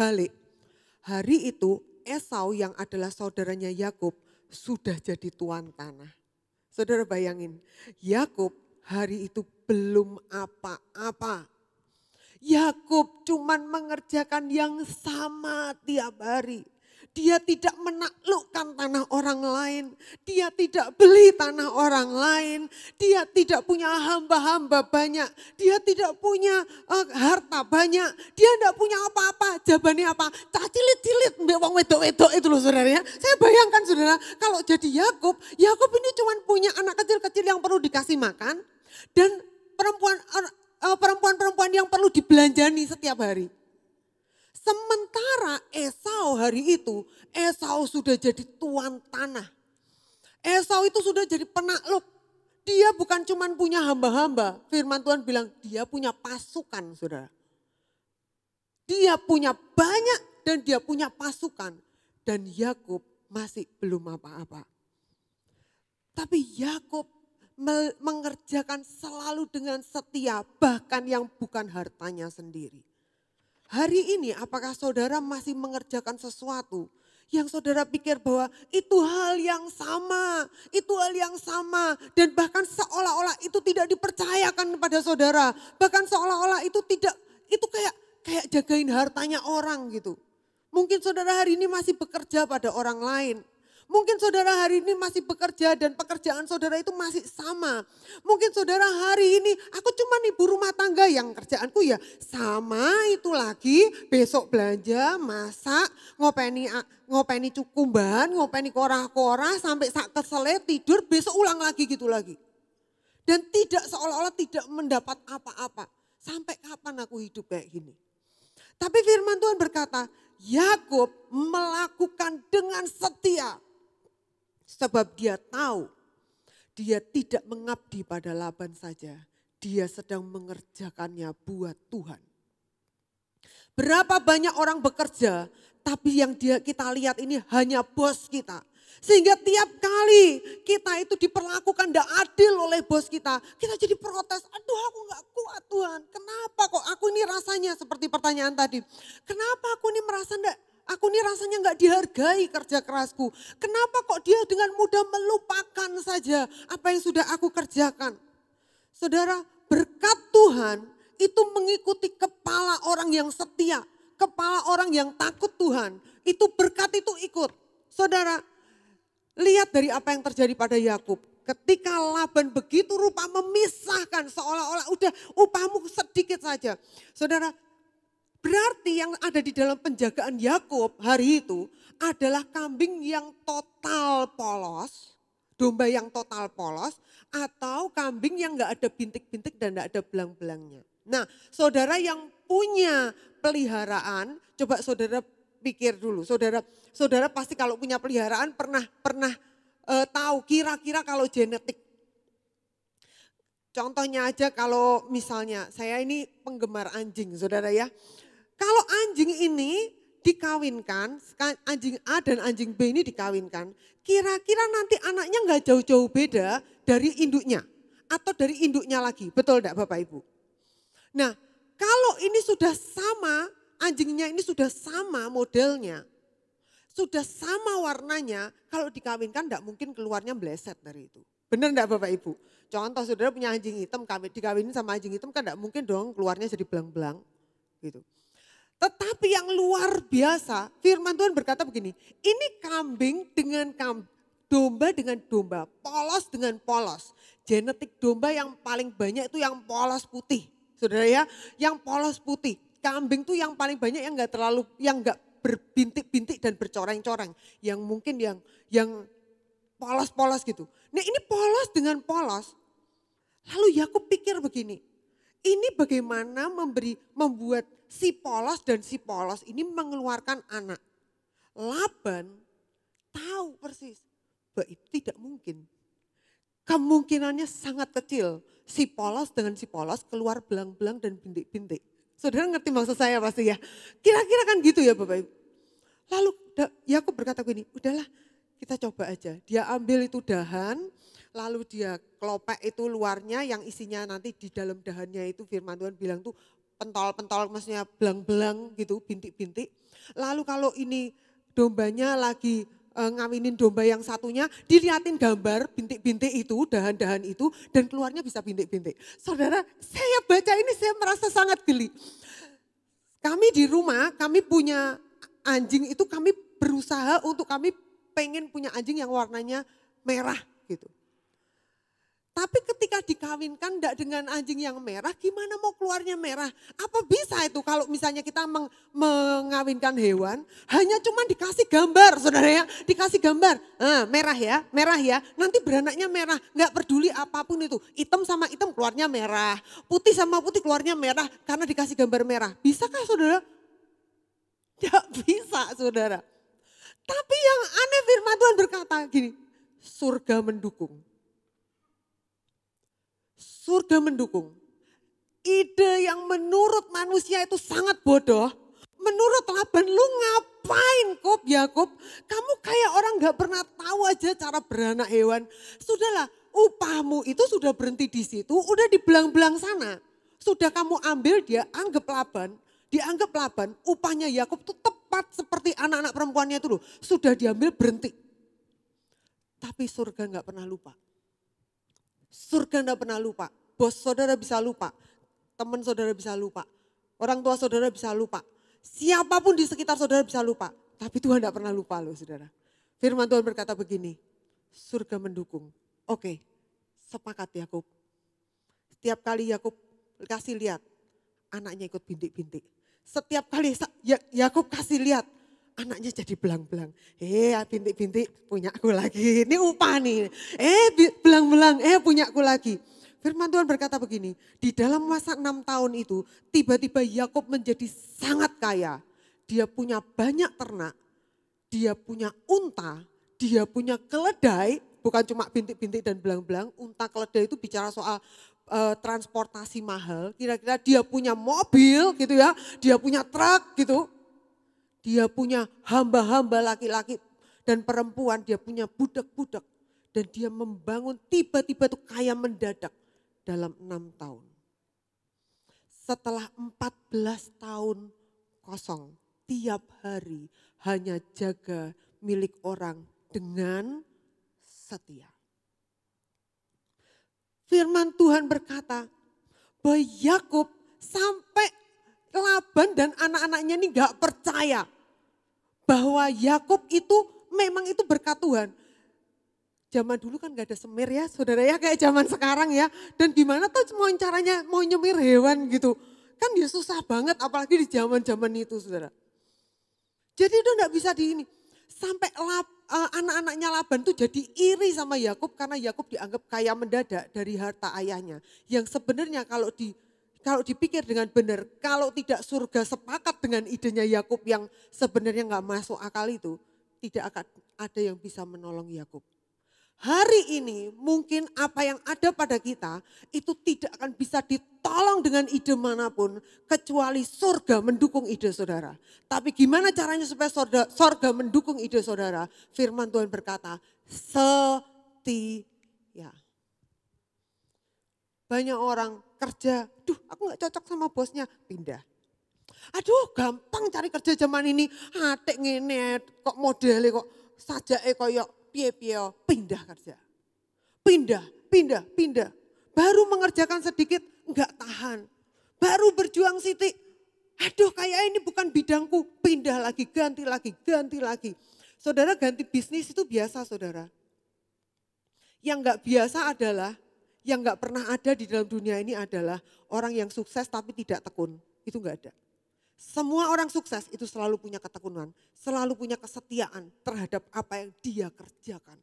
[SPEAKER 6] balik, hari itu Esau yang adalah saudaranya Yakub sudah jadi tuan tanah. Saudara bayangin, Yakub hari itu belum apa-apa. Yakub cuman mengerjakan yang sama tiap hari. Dia tidak menaklukkan tanah orang lain. Dia tidak beli tanah orang lain. Dia tidak punya hamba-hamba banyak. Dia tidak punya harta banyak. Dia tidak punya apa-apa. Jawabannya apa? Cilit-cilit mbak wong wedok-wedok itu loh saudara ya. Saya bayangkan saudara kalau jadi Yakub ini cuma punya anak kecil-kecil yang perlu dikasih makan. Dan perempuan-perempuan yang perlu dibelanjani setiap hari. Sementara Esau hari itu, Esau sudah jadi tuan tanah. Esau itu sudah jadi penakluk. Dia bukan cuma punya hamba-hamba. Firman Tuhan bilang dia punya pasukan saudara. Dia punya banyak dan dia punya pasukan. Dan Yakub masih belum apa-apa. Tapi Yakub mengerjakan selalu dengan setia, bahkan yang bukan hartanya sendiri. Hari ini apakah saudara masih mengerjakan sesuatu yang saudara pikir bahwa itu hal yang sama, dan bahkan seolah-olah itu tidak dipercayakan kepada saudara, bahkan seolah-olah itu kayak jagain hartanya orang gitu. Mungkin saudara hari ini masih bekerja pada orang lain. Mungkin saudara hari ini masih bekerja dan pekerjaan saudara itu masih sama. Mungkin saudara hari ini aku cuma ibu rumah tangga yang kerjaanku ya sama itu lagi. Besok belanja, masak, ngopeni cukumban, ngopeni korah-korah sampai sak kesele tidur besok ulang lagi gitu lagi. Dan tidak seolah-olah tidak mendapat apa-apa. Sampai kapan aku hidup kayak gini? Tapi firman Tuhan berkata, Yakub melakukan dengan setia. Sebab dia tahu dia tidak mengabdi pada Laban saja. Dia sedang mengerjakannya buat Tuhan. Berapa banyak orang bekerja tapi yang kita lihat ini hanya bos kita. Sehingga tiap kali kita itu diperlakukan tidak adil oleh bos kita. Kita jadi protes, aduh aku gak kuat Tuhan. Kenapa kok aku ini rasanya seperti pertanyaan tadi. Kenapa aku ini merasa aku ini rasanya gak dihargai kerja kerasku. Kenapa kok dia dengan mudah melupakan saja apa yang sudah aku kerjakan. Saudara, berkat Tuhan itu mengikuti kepala orang yang setia. Kepala orang yang takut Tuhan. Itu berkat itu ikut. Saudara, lihat dari apa yang terjadi pada Yakub. Ketika Laban begitu rupa memisahkan seolah-olah udah upahmu sedikit saja. Saudara, berarti yang ada di dalam penjagaan Yakub hari itu adalah kambing yang total polos, domba yang total polos, atau kambing yang gak ada bintik-bintik dan gak ada belang-belangnya. Nah, saudara yang punya peliharaan, coba saudara pikir dulu. Saudara pasti kalau punya peliharaan pernah tahu kira-kira kalau genetik. Contohnya aja kalau misalnya saya ini penggemar anjing saudara ya. Kalau anjing ini dikawinkan, anjing A dan anjing B ini dikawinkan, kira-kira nanti anaknya nggak jauh-jauh beda dari induknya atau dari induknya lagi, betul enggak Bapak Ibu? Nah, kalau ini sudah sama, anjingnya ini sudah sama modelnya, sudah sama warnanya, kalau dikawinkan enggak mungkin keluarnya meleset dari itu. Benar enggak Bapak Ibu? Contoh saudara punya anjing hitam, dikawinin sama anjing hitam kan enggak mungkin dong keluarnya jadi belang-belang gitu. Tetapi yang luar biasa, firman Tuhan berkata begini, ini kambing dengan domba dengan domba, polos dengan polos. Genetik domba yang paling banyak itu yang polos putih, Saudara ya, yang polos putih. Kambing tuh yang paling banyak yang enggak berbintik-bintik dan bercoreng-coreng. Yang mungkin yang polos-polos gitu. Nah ini polos dengan polos. Lalu Yakub pikir begini, ini bagaimana membuat si polos dan si polos ini mengeluarkan anak. Laban tahu persis bahwa itu tidak mungkin. Kemungkinannya sangat kecil. Si polos dengan si polos keluar belang-belang dan bintik-bintik. Saudara ngerti maksud saya pasti ya. Kira-kira kan gitu ya Bapak Ibu. Lalu Yakub berkata begini, udahlah kita coba aja. Dia ambil itu dahan, lalu dia kelopek itu luarnya yang isinya nanti di dalam dahannya itu firman Tuhan bilang tuh pentol-pentol maksudnya belang-belang gitu, bintik-bintik. Lalu kalau ini dombanya lagi ngawinin domba yang satunya, dilihatin gambar bintik-bintik itu, dahan-dahan itu, dan keluarnya bisa bintik-bintik. Saudara, saya baca ini saya merasa sangat geli. Kami di rumah, kami punya anjing itu kami berusaha untuk kami pengen punya anjing yang warnanya merah gitu. Tapi ketika dikawinkan enggak dengan anjing yang merah, gimana mau keluarnya merah? Apa bisa itu kalau misalnya kita mengawinkan hewan, hanya cuma dikasih gambar, saudara ya. Dikasih gambar, merah ya, nanti beranaknya merah. Enggak peduli apapun itu, hitam sama hitam keluarnya merah, putih sama putih keluarnya merah, karena dikasih gambar merah. Bisakah saudara? Enggak bisa saudara. Tapi yang aneh firman Tuhan berkata gini, surga mendukung. Surga mendukung. Ide yang menurut manusia itu sangat bodoh. Menurut Laban, lu ngapain Yakub? Kamu kayak orang gak pernah tahu aja cara beranak hewan. Sudahlah, upahmu itu sudah berhenti di situ, udah di belang-belang sana. Sudah kamu ambil, dia anggap Laban, upahnya Yakub itu tepat seperti anak-anak perempuannya itu loh. Sudah diambil berhenti. Tapi surga gak pernah lupa. Surga tidak pernah lupa, bos saudara bisa lupa, teman saudara bisa lupa, orang tua saudara bisa lupa, siapapun di sekitar saudara bisa lupa. Tapi Tuhan tidak pernah lupa loh saudara. Firman Tuhan berkata begini, surga mendukung. Oke, sepakat Yakub. Setiap kali Yakub kasih lihat, anaknya ikut bintik-bintik. Setiap kali Yakub kasih lihat, anaknya jadi belang-belang. Bintik-bintik punya aku lagi. Ini upah nih. Belang-belang, punya aku lagi. Firman Tuhan berkata begini, di dalam masa 6 tahun itu tiba-tiba Yakub menjadi sangat kaya. Dia punya banyak ternak, dia punya unta, dia punya keledai, bukan cuma bintik-bintik dan belang-belang. Unta keledai itu bicara soal transportasi mahal. Kira-kira dia punya mobil gitu ya, dia punya truk gitu. Dia punya hamba-hamba laki-laki dan perempuan, dia punya budak-budak. Dan dia membangun tiba-tiba itu kaya mendadak dalam 6 tahun. Setelah 14 tahun kosong, tiap hari hanya jaga milik orang dengan setia. Firman Tuhan berkata bahwa Yakub sampai Laban dan anak-anaknya ini gak percaya bahwa Yakub itu memang itu berkat Tuhan. Zaman dulu kan gak ada semir ya saudara ya, kayak zaman sekarang ya. Dan gimana tuh caranya mau nyemir hewan gitu. Kan dia susah banget apalagi di zaman-zaman itu saudara. Jadi itu gak bisa di ini. Sampai anak-anaknya Laban tuh jadi iri sama Yakub karena Yakub dianggap kaya mendadak dari harta ayahnya. Yang sebenarnya kalau dipikir dengan benar, kalau tidak surga sepakat dengan idenya Yakub yang sebenarnya nggak masuk akal itu, tidak akan ada yang bisa menolong Yakub. Hari ini mungkin apa yang ada pada kita itu tidak akan bisa ditolong dengan ide manapun kecuali surga mendukung ide saudara. Tapi gimana caranya supaya surga mendukung ide saudara? Firman Tuhan berkata, setia. Banyak orang kerja, aku gak cocok sama bosnya, pindah. Aduh gampang cari kerja zaman ini, atik ngene kok modelnya kok sajake koyo piye-piye, pindah kerja. Pindah. Baru mengerjakan sedikit, enggak tahan. Baru berjuang sitik, aduh kayak ini bukan bidangku, pindah lagi, ganti lagi. Saudara ganti bisnis itu biasa saudara. Yang enggak biasa adalah Yang nggak pernah ada di dalam dunia ini adalah orang yang sukses tapi tidak tekun. Itu nggak ada. Semua orang sukses itu selalu punya ketekunan, selalu punya kesetiaan terhadap apa yang dia kerjakan.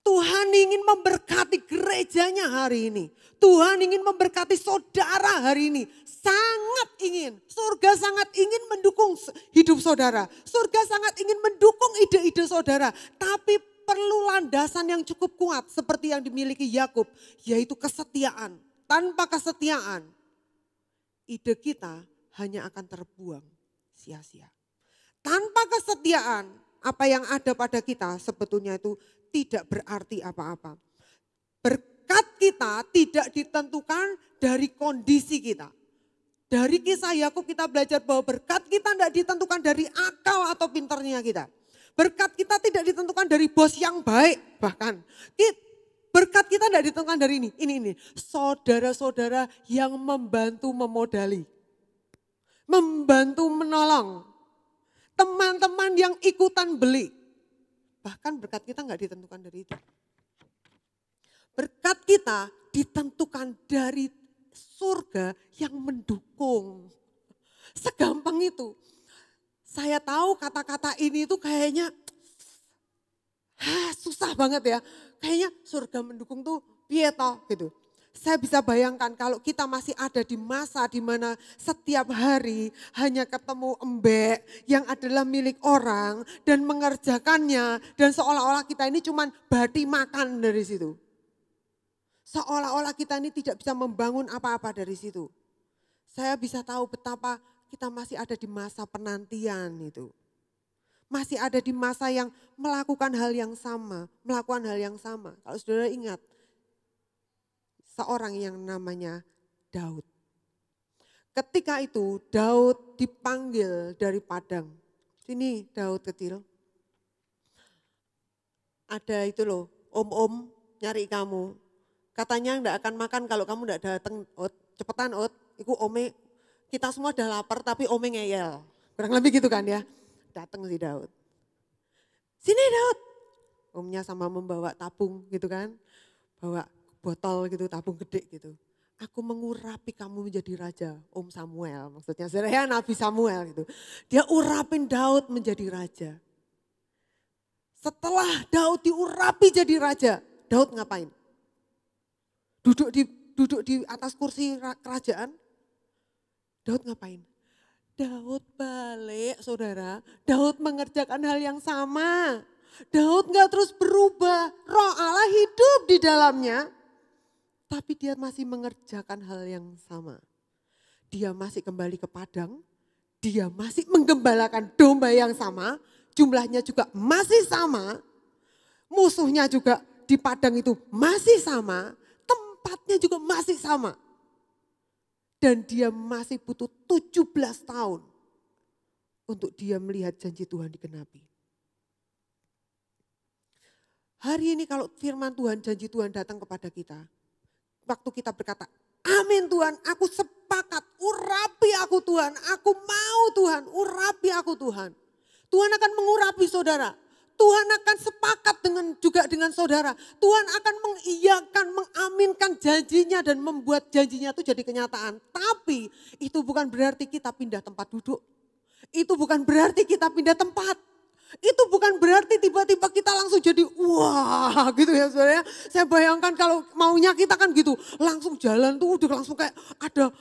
[SPEAKER 6] Tuhan ingin memberkati gerejanya hari ini. Tuhan ingin memberkati saudara hari ini. Sangat ingin, surga sangat ingin mendukung hidup saudara. Surga sangat ingin mendukung ide-ide saudara. Tapi perlu landasan yang cukup kuat seperti yang dimiliki Yakub, yaitu kesetiaan. Tanpa kesetiaan, ide kita hanya akan terbuang sia-sia. Tanpa kesetiaan, apa yang ada pada kita sebetulnya itu tidak berarti apa-apa. Berkat kita tidak ditentukan dari kondisi kita. Dari kisah Yakub kita belajar bahwa berkat kita tidak ditentukan dari akal atau pintarnya kita. Berkat kita tidak ditentukan dari bos yang baik bahkan. Berkat kita tidak ditentukan dari ini. Saudara-saudara yang membantu memodali. Membantu menolong. Teman-teman yang ikutan beli. Bahkan berkat kita nggak ditentukan dari itu. Berkat kita ditentukan dari surga yang mendukung. Segampang itu. Saya tahu kata-kata ini itu kayaknya susah banget ya. Kayaknya surga mendukung tuh piye toh gitu. Saya bisa bayangkan kalau kita masih ada di masa di mana setiap hari hanya ketemu embek yang adalah milik orang dan mengerjakannya dan seolah-olah kita ini cuman bati makan dari situ. Seolah-olah kita ini tidak bisa membangun apa-apa dari situ. Saya bisa tahu betapa kita masih ada di masa penantian itu. Masih ada di masa yang melakukan hal yang sama, Kalau saudara ingat, seorang yang namanya Daud. Ketika itu Daud dipanggil dari padang. Sini Daud kecil. Ada itu loh, om-om nyari kamu. Katanya enggak akan makan kalau kamu enggak datang. Cepetan Ot, iku ome, kita semua udah lapar tapi ome ngeyel. Kurang lebih gitu kan ya. Datang si Daud. Sini Daud. Omnya sama membawa tabung gitu kan. Bawa botol gitu, tabung gede gitu. Aku mengurapi kamu menjadi raja, Om Samuel. Maksudnya saya Nabi Samuel gitu. Dia urapin Daud menjadi raja. Setelah Daud diurapi jadi raja, Daud ngapain? Duduk di atas kursi kerajaan. Daud ngapain? Daud balik saudara, Daud mengerjakan hal yang sama. Daud gak terus berubah, Roh Allah hidup di dalamnya. Tapi dia masih mengerjakan hal yang sama. Dia masih kembali ke padang, dia masih menggembalakan domba yang sama, jumlahnya juga masih sama, musuhnya juga di padang itu masih sama, tempatnya juga masih sama. Dan dia masih butuh 17 tahun untuk dia melihat janji Tuhan digenapi. Hari ini kalau firman Tuhan, janji Tuhan datang kepada kita, waktu kita berkata, amin Tuhan, aku sepakat, urapi aku Tuhan, aku mau Tuhan, urapi aku Tuhan. Tuhan akan mengurapi saudara, Tuhan akan sepakat juga dengan saudara. Tuhan akan mengiyakan, mengaminkan janjinya dan membuat janjinya itu jadi kenyataan. Tapi itu bukan berarti kita pindah tempat duduk. Itu bukan berarti kita pindah tempat. Itu bukan berarti tiba-tiba kita langsung jadi wah gitu ya saudara. Saya bayangkan kalau maunya kita kan gitu. Langsung jalan tuh udah langsung kayak ada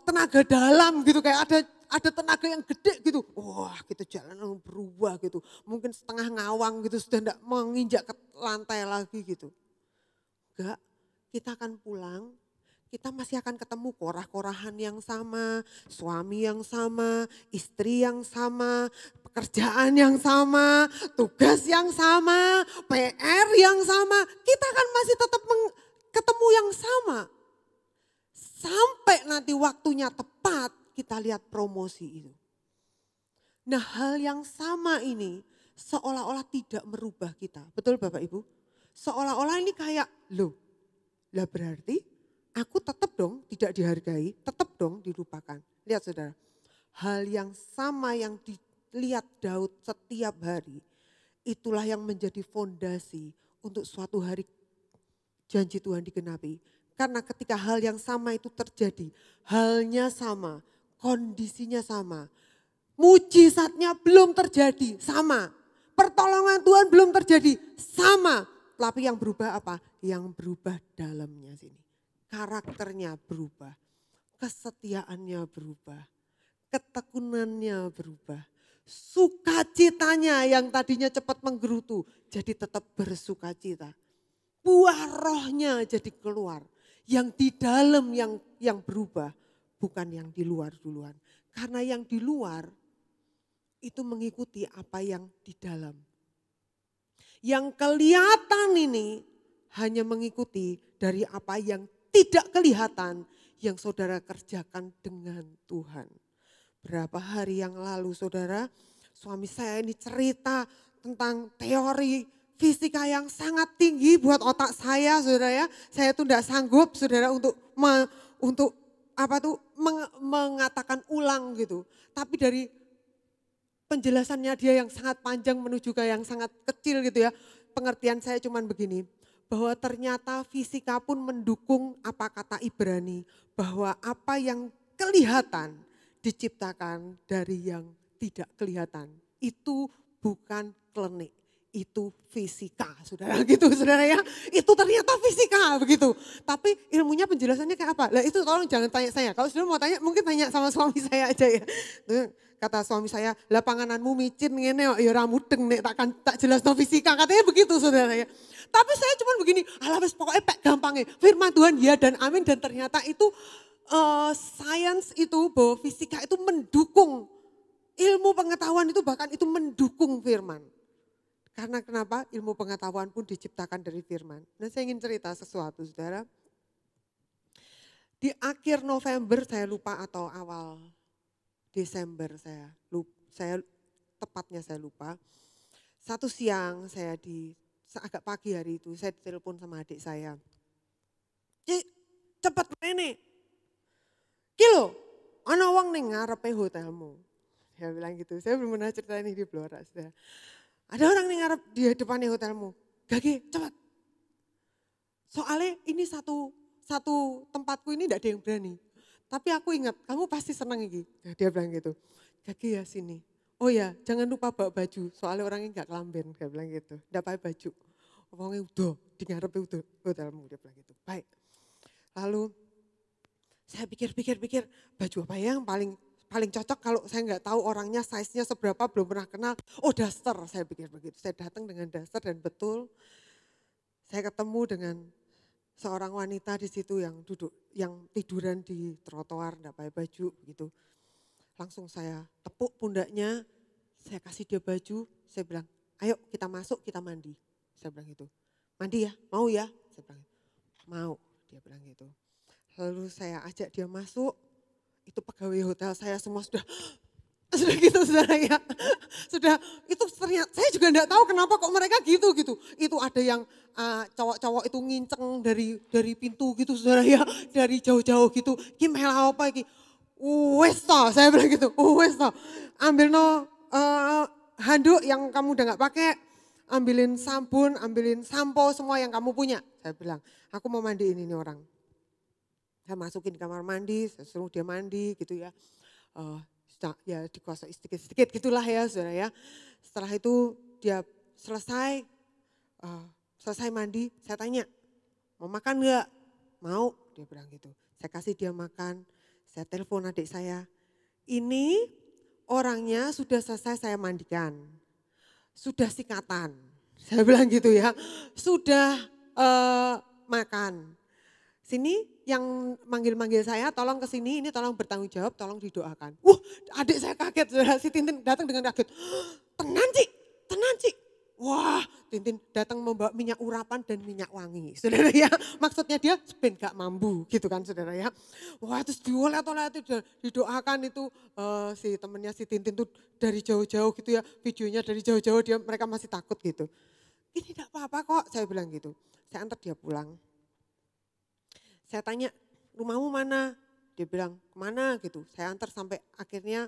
[SPEAKER 6] tenaga dalam gitu. Kayak ada tenaga yang gede gitu. Wah gitu jalan langsung berubah gitu. Mungkin setengah ngawang gitu sudah tidak menginjak ke lantai lagi gitu. Enggak, kita akan pulang. Kita masih akan ketemu korah-korahan yang sama, suami yang sama, istri yang sama, pekerjaan yang sama, tugas yang sama, PR yang sama. Kita akan masih tetap ketemu yang sama. Sampai nanti waktunya tepat kita lihat promosi itu. Nah hal yang sama ini seolah-olah tidak merubah kita. Betul Bapak Ibu? Seolah-olah ini kayak lah berarti aku tetap dong tidak dihargai, tetap dong dilupakan. Lihat saudara, hal yang sama yang dilihat Daud setiap hari, itulah yang menjadi fondasi untuk suatu hari janji Tuhan digenapi. Karena ketika hal yang sama itu terjadi, halnya sama, kondisinya sama, mujizatnya belum terjadi, sama. Pertolongan Tuhan belum terjadi, sama. Tapi yang berubah apa? Yang berubah dalamnya sini. Karakternya berubah, kesetiaannya berubah, ketekunannya berubah. Sukacitanya yang tadinya cepat menggerutu, jadi tetap bersukacita. Buah rohnya jadi keluar. Yang di dalam yang berubah, bukan yang di luar duluan. Karena yang di luar itu mengikuti apa yang di dalam. Yang kelihatan ini hanya mengikuti dari apa yang tidak kelihatan yang saudara kerjakan dengan Tuhan. Berapa hari yang lalu saudara, suami saya ini cerita tentang teori fisika yang sangat tinggi buat otak saya saudara ya. Saya tuh tidak sanggup saudara untuk mengatakan ulang gitu. Tapi dari penjelasannya dia yang sangat panjang menuju ke yang sangat kecil gitu ya. Pengertian saya cuman begini, bahwa ternyata fisika pun mendukung apa kata Ibrani, bahwa apa yang kelihatan diciptakan dari yang tidak kelihatan. Itu bukan klinik, itu fisika saudara gitu saudara ya. Itu ternyata fisika begitu. Tapi ilmunya penjelasannya kayak apa? Lah itu tolong jangan tanya saya. Kalau saudara mau tanya mungkin tanya sama suami saya aja ya. Kata suami saya, lah pangananmu micin ngene ya ora mudeng nek tak jelas no fisika. Katanya begitu saudara ya. Tapi saya cuma begini, alah wis pokoknya gampangnya. Firman Tuhan ya dan amin, dan ternyata itu sains itu bahwa fisika itu mendukung. Ilmu pengetahuan itu bahkan itu mendukung firman. Karena kenapa? Ilmu pengetahuan pun diciptakan dari firman. Nah saya ingin cerita sesuatu saudara. Di akhir November saya lupa atau awal Desember saya lupa. Satu siang saya agak pagi hari itu saya ditelepon sama adik saya. Cik cepet rene. Kilo, ana wong ning ngarepe hotelmu. Dia bilang gitu, saya belum pernah cerita ini di Blora. Saudara. Ada orang ning ngarep di depannya hotelmu. Gage, cepat. Soalnya ini satu tempatku ini tidak ada yang berani. Tapi aku ingat, kamu pasti senang ini. Nah, dia bilang gitu, Gage ya sini. Oh ya, jangan lupa bawa baju, soalnya orangnya enggak kelamben. Dia bilang gitu, enggak pakai baju. Orangnya udah, di ngarepe udah hotelmu. Dia bilang gitu, baik. Lalu saya pikir, baju apa ya yang paling cocok kalau saya nggak tahu orangnya size-nya seberapa, belum pernah kenal. Oh daster, saya pikir begitu. Saya datang dengan daster dan betul saya ketemu dengan seorang wanita di situ yang tiduran di trotoar, enggak pakai baju gitu. Langsung saya tepuk pundaknya, saya kasih dia baju, saya bilang, ayo kita masuk, kita mandi. Saya bilang gitu, mandi ya, mau ya? Saya bilang, mau, dia bilang gitu. Lalu saya ajak dia masuk, itu pegawai hotel saya semua sudah gitu saudara ya. Sudah itu ternyata saya juga enggak tahu kenapa kok mereka gitu. Itu ada yang cowok-cowok itu nginceng dari pintu gitu saudara ya, dari jauh-jauh gitu. Ki mela apa iki? Wes to, saya bilang gitu. Wes to. Ambil handuk yang kamu udah enggak pakai, ambilin sabun, ambilin sampo semua yang kamu punya. Saya bilang, aku mau mandiin ini orang. Saya masukin di kamar mandi, saya suruh dia mandi gitu ya. Ya dikuasai sedikit-sedikit gitulah ya saudara ya. Setelah itu dia selesai mandi, saya tanya, mau makan enggak? Mau, dia bilang gitu. Saya kasih dia makan, saya telepon adik saya. Ini orangnya sudah selesai saya mandikan, sudah sikatan. Saya bilang gitu ya, sudah makan. Sini yang manggil-manggil saya, tolong ke sini, ini tolong bertanggung jawab, tolong didoakan. Adik saya kaget, saudara. Si Tintin datang dengan kaget. Tenan Cik. Wah, Tintin datang membawa minyak urapan dan minyak wangi. Saudara ya, maksudnya dia ben gak mampu gitu kan saudara ya. Wah terus diolet-olet didoakan itu si temennya si Tintin tuh dari jauh-jauh gitu ya. Videonya dari jauh-jauh mereka masih takut gitu. Ini tidak apa-apa kok, saya bilang gitu. Saya antar dia pulang. Saya tanya, rumahmu mana? Dia bilang, kemana gitu. Saya antar sampai akhirnya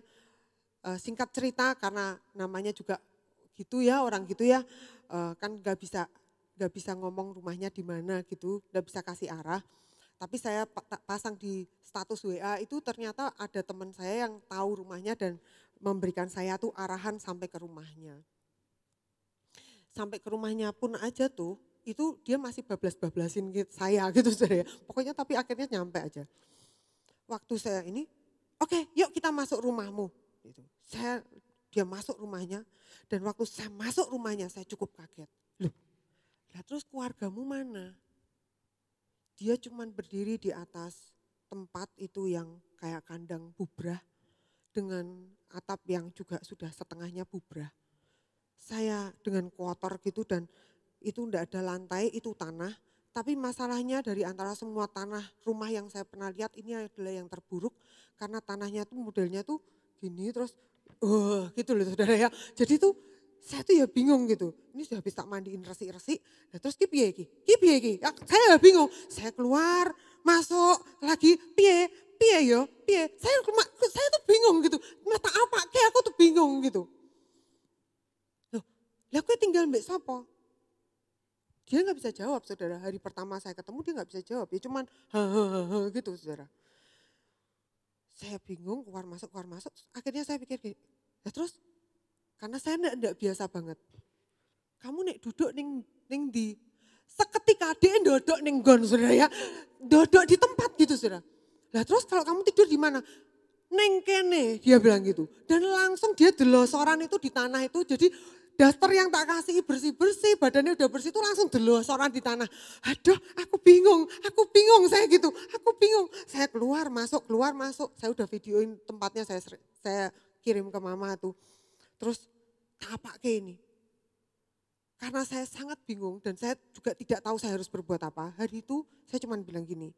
[SPEAKER 6] singkat cerita karena namanya juga gitu ya, orang gitu ya. Kan gak bisa nggak bisa ngomong rumahnya di mana gitu, nggak bisa kasih arah. Tapi saya pasang di status WA itu ternyata ada teman saya yang tahu rumahnya dan memberikan saya tuh arahan sampai ke rumahnya. Sampai ke rumahnya pun aja tuh, itu dia masih bablas-bablasin saya gitu saudara ya. Pokoknya tapi akhirnya nyampe aja. Waktu saya ini, oke, yuk kita masuk rumahmu. Gitu. Dia masuk rumahnya dan waktu saya masuk rumahnya saya cukup kaget. Loh, lah terus keluargamu mana? Dia cuman berdiri di atas tempat itu yang kayak kandang bubrah dengan atap yang juga sudah setengahnya bubrah. Saya dengan kotor gitu dan itu enggak ada lantai, itu tanah. Tapi masalahnya dari antara semua tanah rumah yang saya pernah lihat ini adalah yang terburuk karena tanahnya tuh modelnya tuh gini terus gitu loh saudara ya. Jadi tuh saya tuh ya bingung gitu. Ini sudah habis tak mandiin resik-resik. Nah terus ki piye ki? Saya ya bingung. Saya keluar, masuk lagi piye yo, piye. Saya tuh bingung gitu. Mata apa? Kayak aku tuh bingung gitu. Loh, lah aku tinggal mbak sapa? Dia nggak bisa jawab saudara. Hari pertama saya ketemu dia nggak bisa jawab. Ya cuman gitu saudara. Saya bingung keluar masuk. Akhirnya saya pikir gini. Ya terus karena saya enggak biasa banget. Kamu nek duduk ning di seketika dia dodok ning gon saudara ya. Dodok di tempat gitu saudara. Lah terus kalau kamu tidur di mana? Neng kene dia bilang gitu. Dan langsung dia delosoran itu di tanah itu jadi daster yang tak kasih bersih-bersih, badannya udah bersih itu langsung delosoran di tanah. Aduh aku bingung saya gitu, aku bingung. Saya keluar masuk. Saya udah videoin tempatnya saya kirim ke mama tuh. Terus apa kayak ini? Karena saya sangat bingung dan saya juga tidak tahu saya harus berbuat apa. Hari itu saya cuma bilang gini,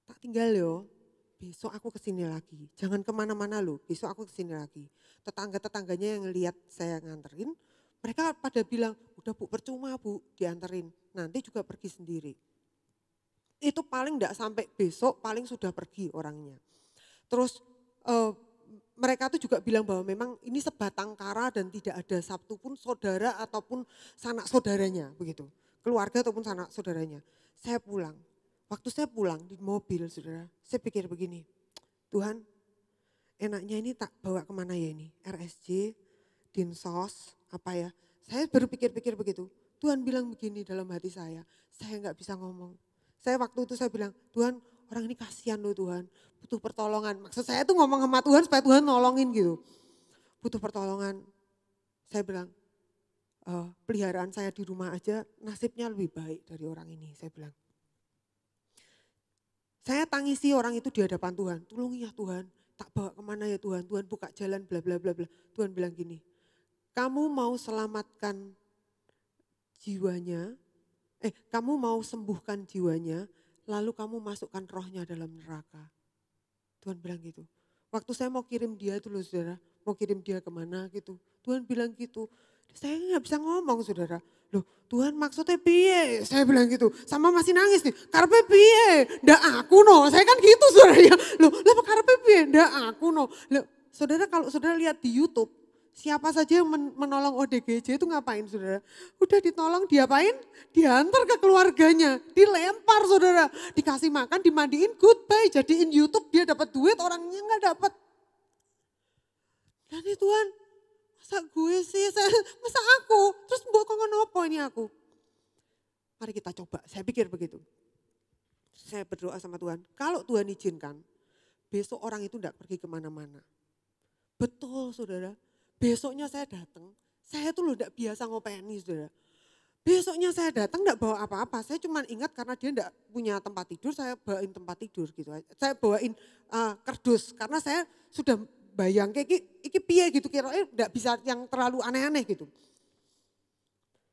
[SPEAKER 6] tak tinggal yo, besok aku kesini lagi. Jangan kemana-mana loh, besok aku kesini lagi. Tetangga-tetangganya yang lihat saya nganterin, mereka pada bilang, udah bu percuma bu dianterin, nanti juga pergi sendiri. Itu paling enggak sampai besok, paling sudah pergi orangnya. Terus mereka tuh juga bilang bahwa memang ini sebatang kara dan tidak ada satu pun saudara ataupun sanak saudaranya begitu. Keluarga ataupun sanak saudaranya. Saya pulang. Waktu saya pulang di mobil saudara, saya pikir begini, Tuhan enaknya ini tak bawa kemana ya ini? RSJ, Dinsos, apa ya. Saya baru pikir-pikir begitu. Tuhan bilang begini dalam hati saya nggak bisa ngomong. Saya waktu itu saya bilang, Tuhan orang ini kasihan loh Tuhan, butuh pertolongan. Maksud saya tuh ngomong sama Tuhan supaya Tuhan nolongin gitu. Butuh pertolongan. Saya bilang, peliharaan saya di rumah aja nasibnya lebih baik dari orang ini, saya bilang. Saya tangisi orang itu di hadapan Tuhan, tolong ya Tuhan, tak bawa kemana ya Tuhan, Tuhan buka jalan bla bla bla bla. Tuhan bilang gini, kamu mau selamatkan jiwanya, kamu mau sembuhkan jiwanya, lalu kamu masukkan rohnya dalam neraka. Tuhan bilang gitu. Waktu saya mau kirim dia itu loh saudara, mau kirim dia kemana gitu. Tuhan bilang gitu, saya nggak bisa ngomong saudara. Loh Tuhan maksudnya piye? Saya bilang gitu, sama masih nangis nih, karepe piye? Ndak aku no, saya kan gitu saudara ya. Loh lah karepe piye? Ndak aku no. Loh, saudara kalau saudara lihat di YouTube, siapa saja yang menolong ODGJ itu ngapain saudara? Udah ditolong diapain? Diantar ke keluarganya, dilempar saudara. Dikasih makan, dimandiin, goodbye. Jadiin YouTube dia dapat duit, orangnya nggak dapat. Dan Tuhan, masa gue sih, masa aku? Terus mbok kongon apa ini aku? Mari kita coba, saya pikir begitu. Saya berdoa sama Tuhan, kalau Tuhan izinkan, besok orang itu enggak pergi kemana-mana. Betul saudara. Besoknya saya datang, saya tuh loh enggak biasa ngopeni saudara. Besoknya saya datang enggak bawa apa-apa, saya cuma ingat karena dia enggak punya tempat tidur, saya bawain tempat tidur gitu. Saya bawain kardus karena saya sudah bayang kayak iki piye gitu kira-kira enggak bisa yang terlalu aneh-aneh gitu.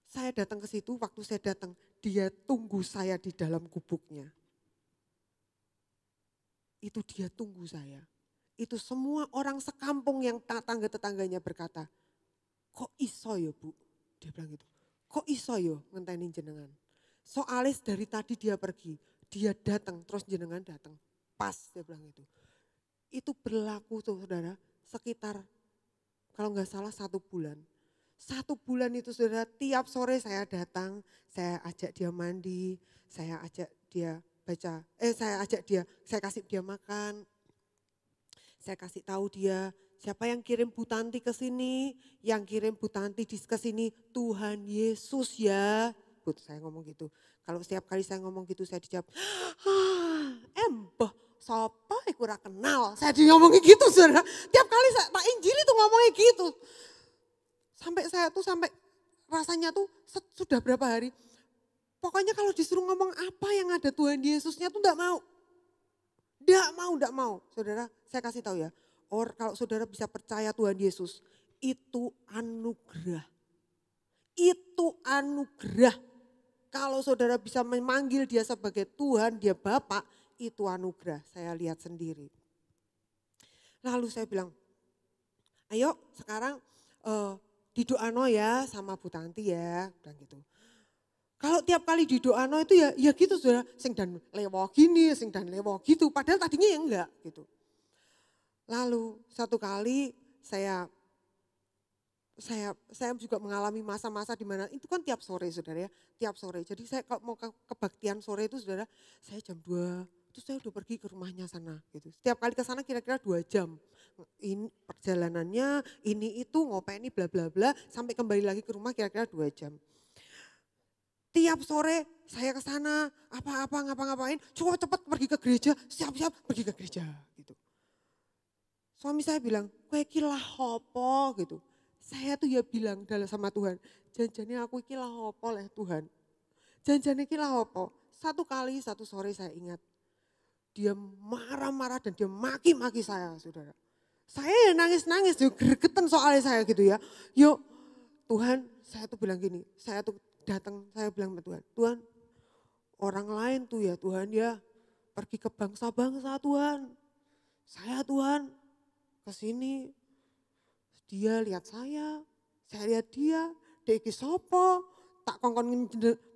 [SPEAKER 6] Saya datang ke situ, waktu saya datang dia tunggu saya di dalam gubuknya. Itu dia tunggu saya. Itu semua orang sekampung yang tetangga-tetangganya berkata, kok iso ya bu? Dia bilang gitu, kok iso ya ngenteni jenengan? Soalnya dari tadi dia pergi, dia datang terus jenengan datang. Pas dia bilang itu. Itu berlaku tuh saudara sekitar kalau nggak salah 1 bulan. 1 bulan itu saudara, tiap sore saya datang, saya ajak dia mandi, saya ajak dia saya kasih dia makan. Saya kasih tahu dia, siapa yang kirim Bu Tanti ke sini, yang kirim Bu Tanti ke sini Tuhan Yesus ya. Bu, saya ngomong gitu. Kalau setiap kali saya ngomong gitu saya dijawab, mbah sapa iku ora kenal. Saya ngomongin gitu saudara. Tiap kali saya tak injili tuh ngomongnya gitu. Sampai rasanya tuh sudah berapa hari. Pokoknya kalau disuruh ngomong apa yang ada Tuhan Yesusnya tuh enggak mau. Enggak mau. Saudara, saya kasih tahu ya. Kalau saudara bisa percaya Tuhan Yesus, itu anugerah. Itu anugerah. Kalau saudara bisa memanggil dia sebagai Tuhan, dia Bapak, itu anugerah. Saya lihat sendiri. Lalu saya bilang, ayo sekarang didoano ya sama Bu Tanti ya. Bilang gitu. Kalau tiap kali didoano itu ya gitu saudara, sing dan lewo gini, sing dan lewo gitu. Padahal tadinya ya enggak gitu. Lalu satu kali saya juga mengalami masa-masa di mana itu kan tiap sore saudara ya, tiap sore. Jadi saya kalau mau kebaktian sore itu saudara, saya jam 2 terus saya udah pergi ke rumahnya sana gitu. Setiap kali ke sana kira-kira 2 jam. Ini perjalanannya, ini itu ngopeni bla bla bla sampai kembali lagi ke rumah kira-kira 2 jam. Tiap sore saya ke sana, apa-apa ngapa-ngapain, coba cepat pergi ke gereja, siap-siap pergi ke gereja gitu. Suami saya bilang, kowe iki lah apa gitu. Saya tuh ya bilang sama Tuhan, janjane aku iki lah apa leh Tuhan. Janjane iki lah apa. Satu sore saya ingat, dia marah-marah dan dia maki-maki saya saudara. Saya ya nangis-nangis, ya gregetan soalnya saya gitu ya. Yuk Tuhan, saya tuh bilang gini, saya tuh datang, saya bilang sama Tuhan, Tuhan orang lain tuh ya Tuhan ya pergi ke bangsa-bangsa Tuhan. Saya Tuhan ke sini, dia lihat saya lihat dia iki sapa, tak kongkon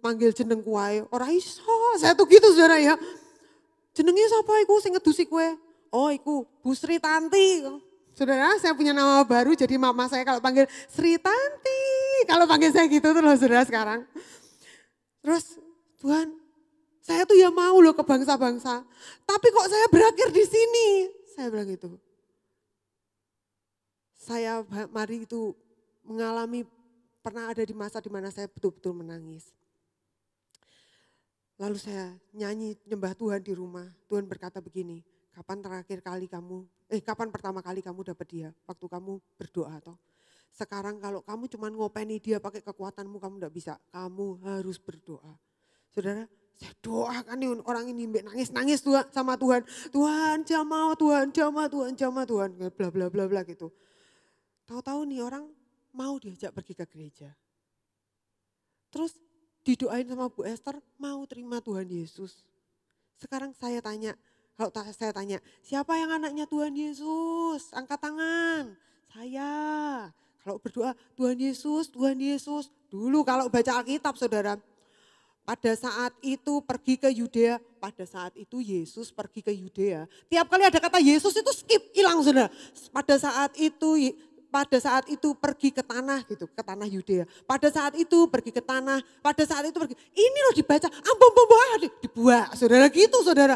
[SPEAKER 6] manggil jeneng kuwae, ora iso. Saya tuh gitu saudara ya. Jenenge sapa iku sing ngedusi kowe? Oh iku Bu Sri Tanti. Saudara, saya punya nama baru jadi mama saya kalau panggil Sri Tanti. Kalau panggil saya gitu tuh loh saudara sekarang. Terus Tuhan, saya tuh ya mau loh ke bangsa-bangsa. Tapi kok saya berakhir di sini? Saya bilang gitu. Saya mari itu mengalami, pernah ada di masa di mana saya betul-betul menangis. Lalu saya nyanyi nyembah Tuhan di rumah. Tuhan berkata begini, kapan pertama kali kamu dapat dia? Waktu kamu berdoa toh. Sekarang kalau kamu cuma ngopeni dia pakai kekuatanmu, kamu enggak bisa. Kamu harus berdoa. Saudara, saya doakan nih orang ini nangis-nangis sama Tuhan. Tuhan jamah Tuhan, bla bla bla bla gitu. Tahu-tahu nih orang mau diajak pergi ke gereja. Terus didoain sama Bu Esther, mau terima Tuhan Yesus. Sekarang saya tanya, siapa yang anaknya Tuhan Yesus? Angkat tangan. Saya. Kalau berdoa, Tuhan Yesus. Dulu kalau baca Alkitab saudara, pada saat itu pergi ke Yudea, pada saat itu Yesus pergi ke Yudea. Tiap kali ada kata Yesus itu skip, hilang saudara. Pada saat itu pergi ke tanah gitu, ke tanah Yudea. Pada saat itu pergi ke tanah, ini loh dibaca, dibuat saudara gitu saudara.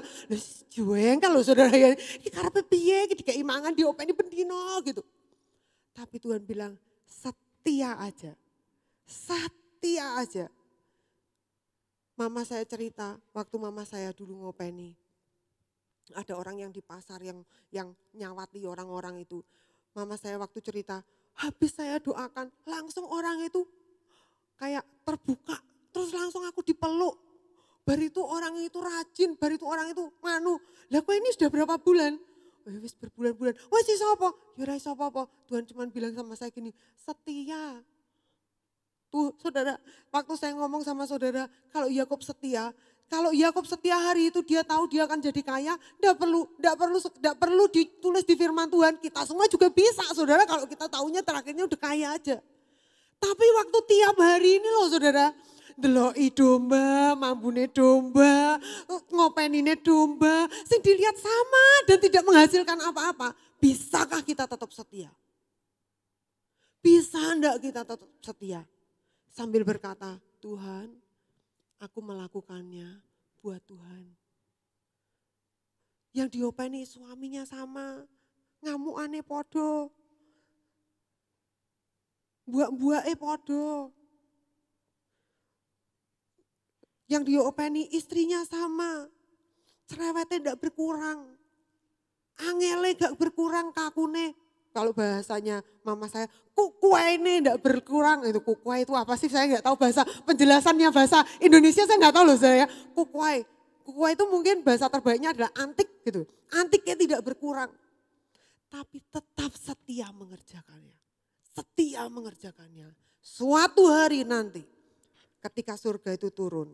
[SPEAKER 6] Jueng kalau saudara ya, ini karepe piye, iki dikeimangan diopeni bendino gitu. Tapi Tuhan bilang setia aja. Mama saya cerita, waktu mama saya dulu ngopeni. Ada orang yang di pasar yang nyawati orang-orang itu. Mama saya waktu cerita, habis saya doakan langsung orang itu kayak terbuka. Terus langsung aku dipeluk. Bar itu orang itu rajin, bar itu orang itu nganu. Lah kok ini sudah berapa bulan? Wis berbulan-bulan. Wes iso apa? Ya ora iso apa-apa. Tuhan cuma bilang sama saya gini, setia. Tuh saudara, waktu saya ngomong sama saudara, kalau Yakub setia hari itu dia tahu dia akan jadi kaya, enggak perlu ditulis di firman Tuhan. Kita semua juga bisa saudara kalau kita taunya terakhirnya udah kaya aja. Tapi waktu tiap hari ini loh saudara, deloki domba, mambune domba, ngopenine domba, sing dilihat sama dan tidak menghasilkan apa-apa. Bisakah kita tetap setia? Bisa enggak kita tetap setia? Sambil berkata, Tuhan, aku melakukannya buat Tuhan. Yang diopeni suaminya sama, ngamukane podo. Buak-buake podo. Yang diopeni istrinya sama, cerewetnya enggak berkurang. Angele gak berkurang kakune. Kalau bahasanya mama saya, kukuai ini enggak berkurang. Itu kukuai itu apa sih? Saya enggak tahu bahasa penjelasannya bahasa Indonesia saya enggak tahu loh saya. Kukuai. Kukuai itu mungkin bahasa terbaiknya adalah antik gitu. Antiknya tidak berkurang. Tapi tetap setia mengerjakannya. Setia mengerjakannya. Suatu hari nanti ketika surga itu turun.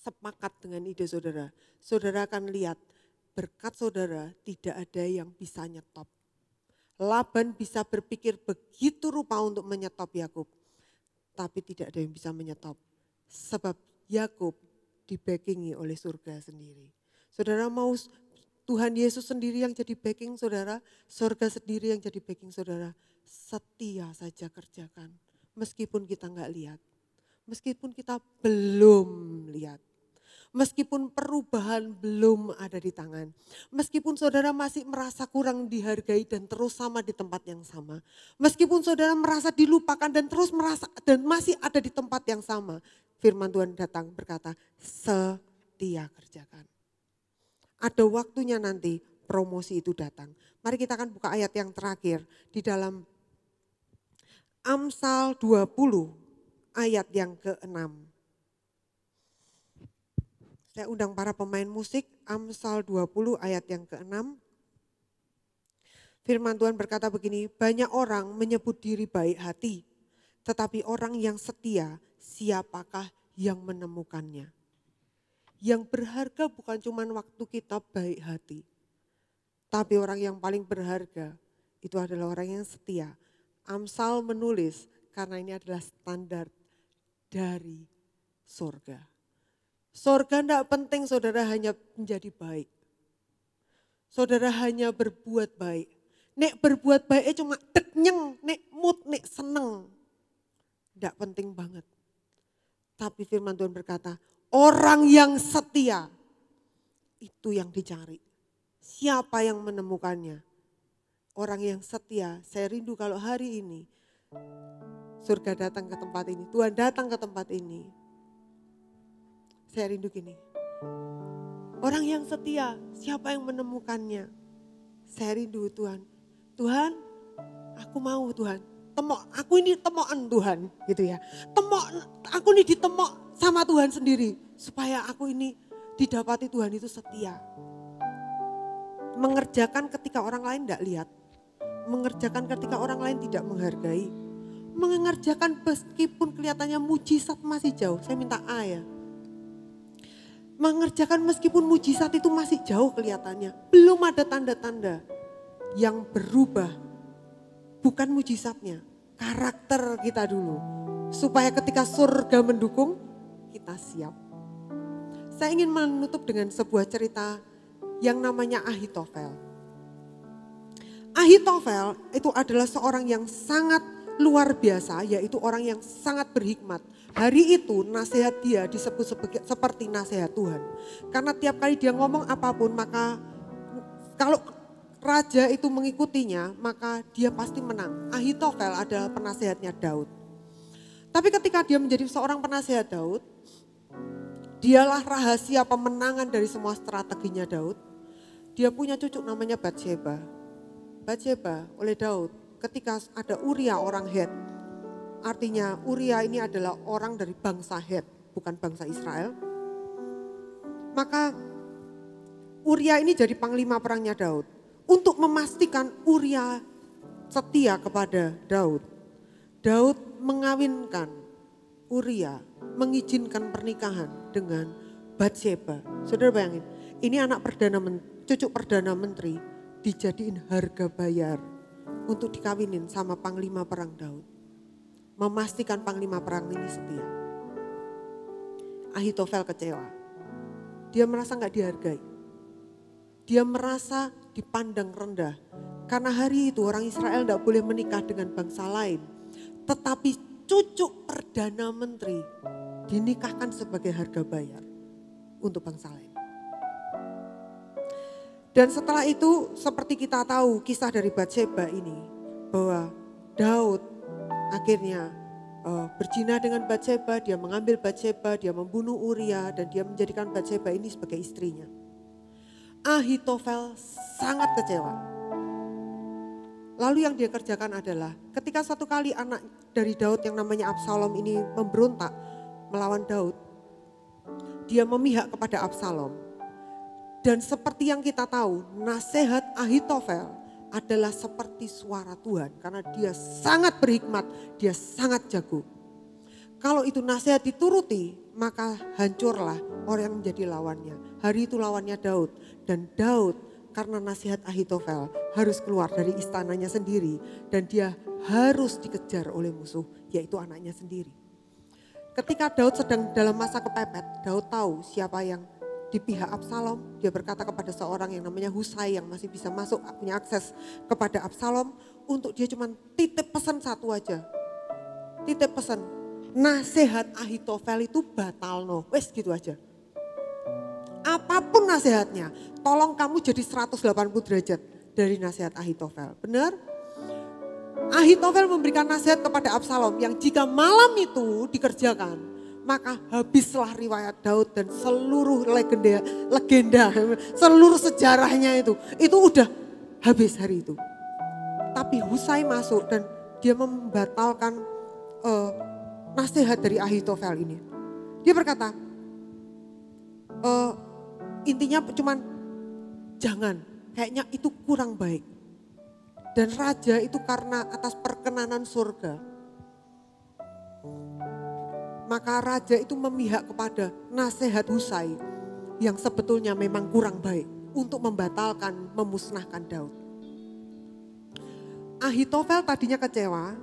[SPEAKER 6] Sepakat dengan ide saudara. Saudara akan lihat berkat saudara tidak ada yang bisa nyetop. Laban bisa berpikir begitu rupa untuk menyetop Yakub, tapi tidak ada yang bisa menyetop. Sebab Yakub dibackingi oleh surga sendiri. Saudara mau Tuhan Yesus sendiri yang jadi backing saudara, surga sendiri yang jadi backing saudara. Setia saja kerjakan, meskipun kita enggak lihat, meskipun kita belum lihat. Meskipun perubahan belum ada di tangan. Meskipun saudara masih merasa kurang dihargai dan terus sama di tempat yang sama. Meskipun saudara merasa dilupakan dan terus merasa dan masih ada di tempat yang sama. Firman Tuhan datang berkata, setia kerjakan. Ada waktunya nanti promosi itu datang. Mari kita akan buka ayat yang terakhir di dalam Amsal 20 ayat yang ke-6. Saya undang para pemain musik, Amsal 20 ayat yang ke-6. Firman Tuhan berkata begini, banyak orang menyebut diri baik hati, tetapi orang yang setia, siapakah yang menemukannya? Yang berharga bukan cuma waktu kita baik hati, tapi orang yang paling berharga itu adalah orang yang setia. Amsal menulis karena ini adalah standar dari surga. Surga tidak penting saudara hanya menjadi baik. Saudara hanya berbuat baik. Nek berbuat baiknya cuma deknyeng, nek mood, nek seneng. Tidak penting banget. Tapi firman Tuhan berkata, orang yang setia itu yang dicari. Siapa yang menemukannya? Orang yang setia, saya rindu kalau hari ini surga datang ke tempat ini, Tuhan datang ke tempat ini. Saya rindu gini, orang yang setia, siapa yang menemukannya? Saya rindu Tuhan, Tuhan aku mau Tuhan, aku ini temokan Tuhan gitu ya. Aku ini ditemok sama Tuhan sendiri, supaya aku ini didapati Tuhan itu setia. Mengerjakan ketika orang lain tidak lihat, mengerjakan ketika orang lain tidak menghargai, mengerjakan meskipun kelihatannya mujizat masih jauh, saya minta A ya. Mengerjakan meskipun mujizat itu masih jauh kelihatannya. Belum ada tanda-tanda yang berubah. Bukan mujizatnya, karakter kita dulu. Supaya ketika surga mendukung, kita siap. Saya ingin menutup dengan sebuah cerita yang namanya Ahitofel. Ahitofel itu adalah seorang yang sangat luar biasa, yaitu orang yang sangat berhikmat. Hari itu nasihat dia disebut seperti nasihat Tuhan. Karena tiap kali dia ngomong apapun, maka kalau raja itu mengikutinya, maka dia pasti menang. Ahitofel adalah penasehatnya Daud. Tapi ketika dia menjadi seorang penasehat Daud, dialah rahasia pemenangan dari semua strateginya Daud. Dia punya cucu namanya Batsheba. Batsheba oleh Daud ketika ada Uria orang Het. Artinya Uria ini adalah orang dari bangsa Het, bukan bangsa Israel. Maka Uria ini jadi panglima perangnya Daud. Untuk memastikan Uria setia kepada Daud. Daud mengawinkan Uria, mengizinkan pernikahan dengan Batsheba. Saudara bayangin, ini anak cucu perdana menteri dijadiin harga bayar untuk dikawinin sama panglima perang Daud. Memastikan panglima perang ini setia. Ahitofel kecewa. Dia merasa gak dihargai. Dia merasa dipandang rendah. Karena hari itu orang Israel tidak boleh menikah dengan bangsa lain. Tetapi cucu Perdana Menteri dinikahkan sebagai harga bayar untuk bangsa lain. Dan setelah itu seperti kita tahu kisah dari Batseba ini. Bahwa Daud akhirnya berzina dengan Batseba, dia mengambil Batseba, dia membunuh Uria dan dia menjadikan Batseba ini sebagai istrinya. Ahitofel sangat kecewa. Lalu yang dia kerjakan adalah ketika satu kali anak dari Daud yang namanya Absalom ini memberontak melawan Daud, dia memihak kepada Absalom. Dan seperti yang kita tahu, nasihat Ahitofel adalah seperti suara Tuhan. Karena dia sangat berhikmat, dia sangat jago. Kalau itu nasihat dituruti, maka hancurlah orang yang menjadi lawannya. Hari itu lawannya Daud. Dan Daud karena nasihat Ahitofel harus keluar dari istananya sendiri. Dan dia harus dikejar oleh musuh, yaitu anaknya sendiri. Ketika Daud sedang dalam masa kepepet, Daud tahu siapa yang di pihak Absalom. Dia berkata kepada seorang yang namanya Husai yang masih bisa masuk, punya akses kepada Absalom. Untuk dia cuma titip pesan satu aja. Titip pesan, nasihat Ahitofel itu batal no. Wes gitu aja. Apapun nasihatnya, tolong kamu jadi 180 derajat dari nasihat Ahitofel. Benar? Ahitofel memberikan nasihat kepada Absalom yang jika malam itu dikerjakan, maka habislah riwayat Daud dan seluruh legenda, seluruh sejarahnya itu udah habis hari itu. Tapi Husai masuk dan dia membatalkan nasihat dari Ahitofel ini. Dia berkata, intinya cuman jangan, kayaknya itu kurang baik. Dan raja itu karena atas perkenanan surga, maka raja itu memihak kepada nasihat Husai yang sebetulnya memang kurang baik untuk membatalkan, memusnahkan Daud. Ahitofel tadinya kecewa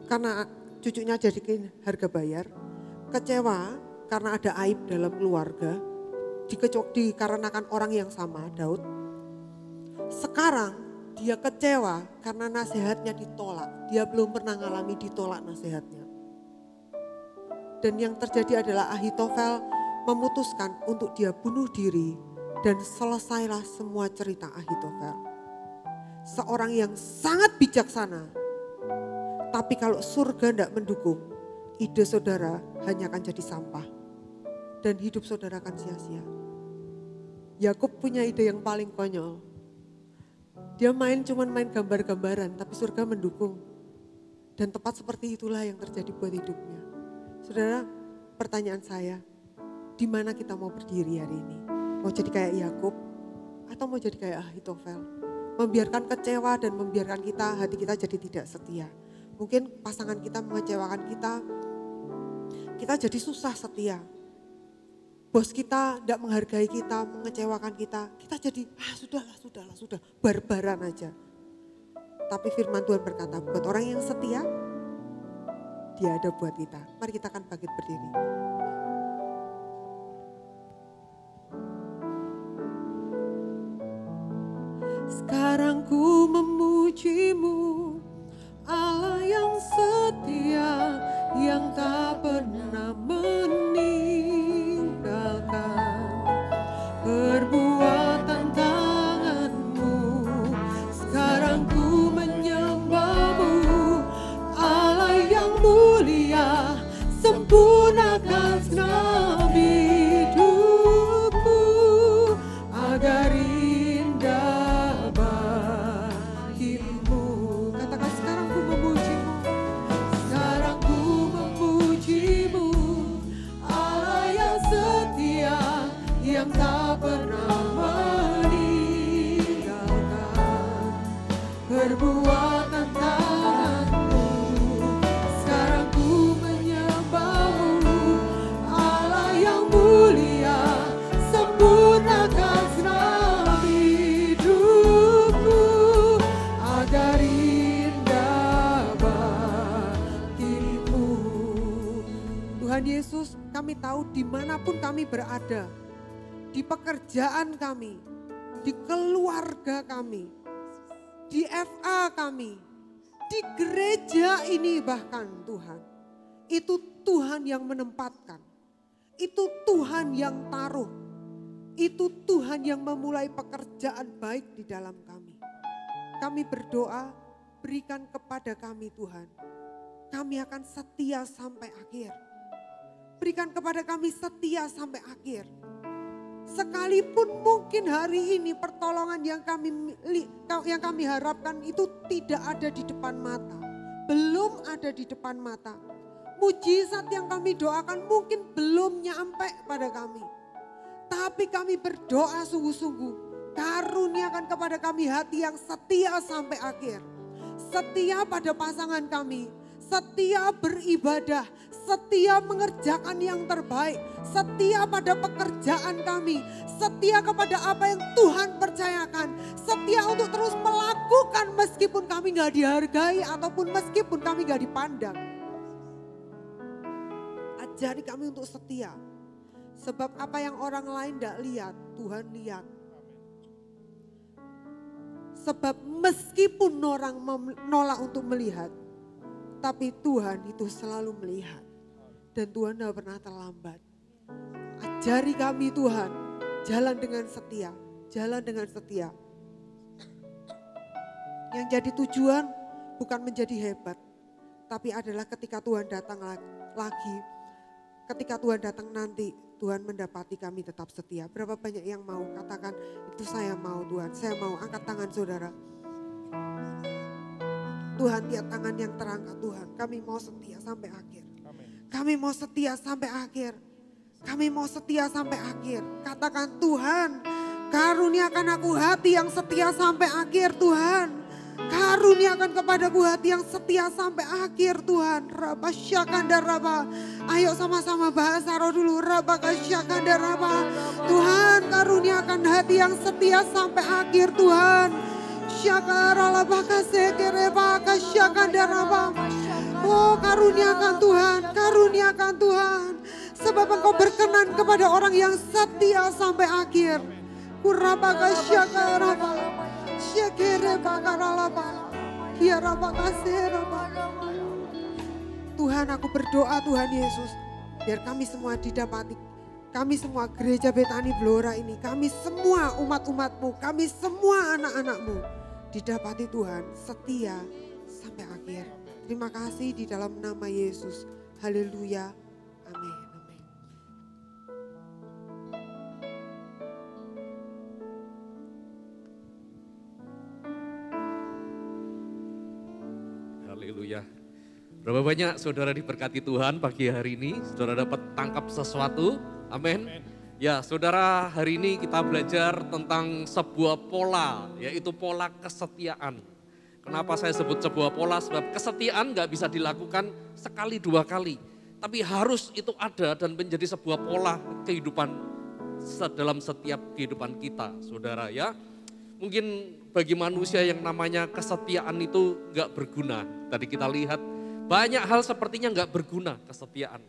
[SPEAKER 6] karena cucunya jadikan harga bayar. Kecewa karena ada aib dalam keluarga, dikarenakan orang yang sama, Daud. Sekarang dia kecewa karena nasihatnya ditolak. Dia belum pernah ngalami ditolak nasihatnya. Dan yang terjadi adalah Ahitofel memutuskan untuk dia bunuh diri dan selesailah semua cerita Ahitofel. Seorang yang sangat bijaksana. Tapi kalau surga tidak mendukung, ide saudara hanya akan jadi sampah. Dan hidup saudara akan sia-sia. Yakub punya ide yang paling konyol. Dia cuman main gambar-gambaran tapi surga mendukung. Dan tepat seperti itulah yang terjadi buat hidupnya. Saudara, pertanyaan saya, di mana kita mau berdiri hari ini? Mau jadi kayak Yakub atau mau jadi kayak Ahitofel? Membiarkan kecewa dan membiarkan hati kita jadi tidak setia. Mungkin pasangan kita mengecewakan kita jadi susah setia. Bos kita tidak menghargai kita, mengecewakan kita jadi sudah, barbaran aja. Tapi firman Tuhan berkata, buat orang yang setia, Dia ada buat kita. Mari kita akan bangkit berdiri. Sekarang ku memuji-Mu, Allah yang setia, yang tak pernah meninggalkan perbuatan tangan-Mu. Sekarang ku menyembah-Mu, Allah yang mulia, sempurnakan senam hidupku agar indah bagimu. Katakan, sekarang ku memuji-Mu, sekarang ku memuji-Mu, Allah yang setia, yang tak pernah meninggalkan perbuatan tangan-Mu. Sekarang ku menyembah-Mu, Allah yang mulia, sempurnakan senam hidupku agar indah bagimu. Tuhan Yesus, kami tahu dimanapun kami berada, di pekerjaan kami, di keluarga kami, di FA kami, di gereja ini bahkan Tuhan. Itu Tuhan yang menempatkan, itu Tuhan yang taruh, itu Tuhan yang memulai pekerjaan baik di dalam kami. Kami berdoa, berikan kepada kami Tuhan. Kami akan setia sampai akhir. Berikan kepada kami setia sampai akhir. Sekalipun mungkin hari ini pertolongan yang kami harapkan itu tidak ada di depan mata. Belum ada di depan mata. Mujizat yang kami doakan mungkin belum nyampe pada kami. Tapi kami berdoa sungguh-sungguh. Karuniakan kepada kami hati yang setia sampai akhir. Setia pada pasangan kami. Setia beribadah, setia mengerjakan yang terbaik, setia pada pekerjaan kami, setia kepada apa yang Tuhan percayakan, setia untuk terus melakukan meskipun kami gak dihargai ataupun meskipun kami gak dipandang. Ajari kami untuk setia, sebab apa yang orang lain gak lihat, Tuhan lihat. Sebab meskipun orang menolak untuk melihat, tapi Tuhan itu selalu melihat. Dan Tuhan tidak pernah terlambat. Ajari kami Tuhan, jalan dengan setia. Jalan dengan setia. Yang jadi tujuan bukan menjadi hebat. Tapi adalah ketika Tuhan datang lagi. Ketika Tuhan datang nanti, Tuhan mendapati kami tetap setia. Berapa banyak yang mau katakan, itu saya mau Tuhan. Saya mau, angkat tangan saudara. Tuhan, lihat tangan yang terangkat Tuhan. Kami mau setia sampai akhir. Kami mau setia sampai akhir. Kami mau setia sampai akhir. Katakan Tuhan, karuniakan aku hati yang setia sampai akhir Tuhan. Karuniakan kepadaku hati yang setia sampai akhir Tuhan. Rabba syakanda rabba. Ayo sama-sama bahasa roh dulu. Rabba kasyakanda rabba. Tuhan, karuniakan hati yang setia sampai akhir Tuhan. Oh, karuniakan Tuhan, karuniakan Tuhan. Sebab Engkau berkenan kepada orang yang setia sampai akhir. Tuhan, aku berdoa Tuhan Yesus, biar kami semua didapati. Kami semua gereja Betani Blora ini, kami semua umat-umat-Mu, kami semua anak-anak-Mu didapati Tuhan setia sampai akhir. Terima kasih di dalam nama Yesus. Haleluya. Amin. Amin.
[SPEAKER 2] Haleluya. Berapa banyak saudara diberkati Tuhan pagi hari ini? Saudara dapat tangkap sesuatu? Amin. Ya, saudara, hari ini kita belajar tentang sebuah pola, yaitu pola kesetiaan. Kenapa saya sebut sebuah pola? Sebab kesetiaan gak bisa dilakukan sekali dua kali. Tapi harus itu ada dan menjadi sebuah pola kehidupan dalam setiap kehidupan kita, saudara ya. Mungkin bagi manusia yang namanya kesetiaan itu gak berguna. Tadi kita lihat banyak hal sepertinya gak berguna kesetiaan.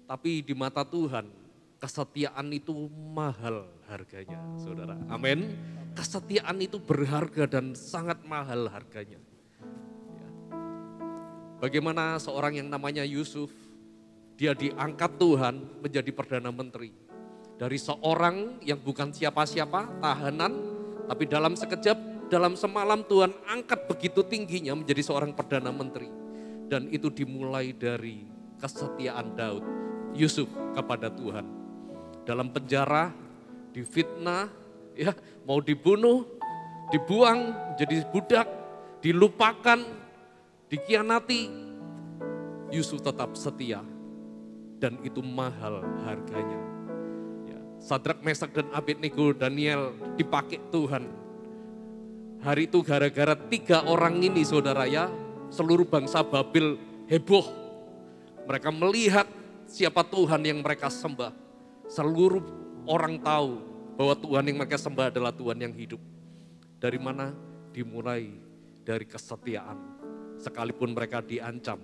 [SPEAKER 2] Tapi di mata Tuhan, kesetiaan itu mahal harganya, saudara. Amin. Kesetiaan itu berharga dan sangat mahal harganya. Ya. Bagaimana seorang yang namanya Yusuf, dia diangkat Tuhan menjadi Perdana Menteri. Dari seorang yang bukan siapa-siapa, tahanan, tapi dalam sekejap, dalam semalam Tuhan angkat begitu tingginya menjadi seorang Perdana Menteri. Dan itu dimulai dari kesetiaan Daud, Yusuf kepada Tuhan. Dalam penjara, difitnah, ya, mau dibunuh, dibuang, jadi budak, dilupakan, dikhianati, Yusuf tetap setia dan itu mahal harganya. Ya, Sadrak, Mesak dan Abednego, Daniel dipakai Tuhan. Hari itu gara-gara 3 orang ini saudara ya, seluruh bangsa Babel heboh. Mereka melihat siapa Tuhan yang mereka sembah. Seluruh orang tahu bahwa Tuhan yang mereka sembah adalah Tuhan yang hidup. Dari mana? Dimulai dari kesetiaan. Sekalipun mereka diancam,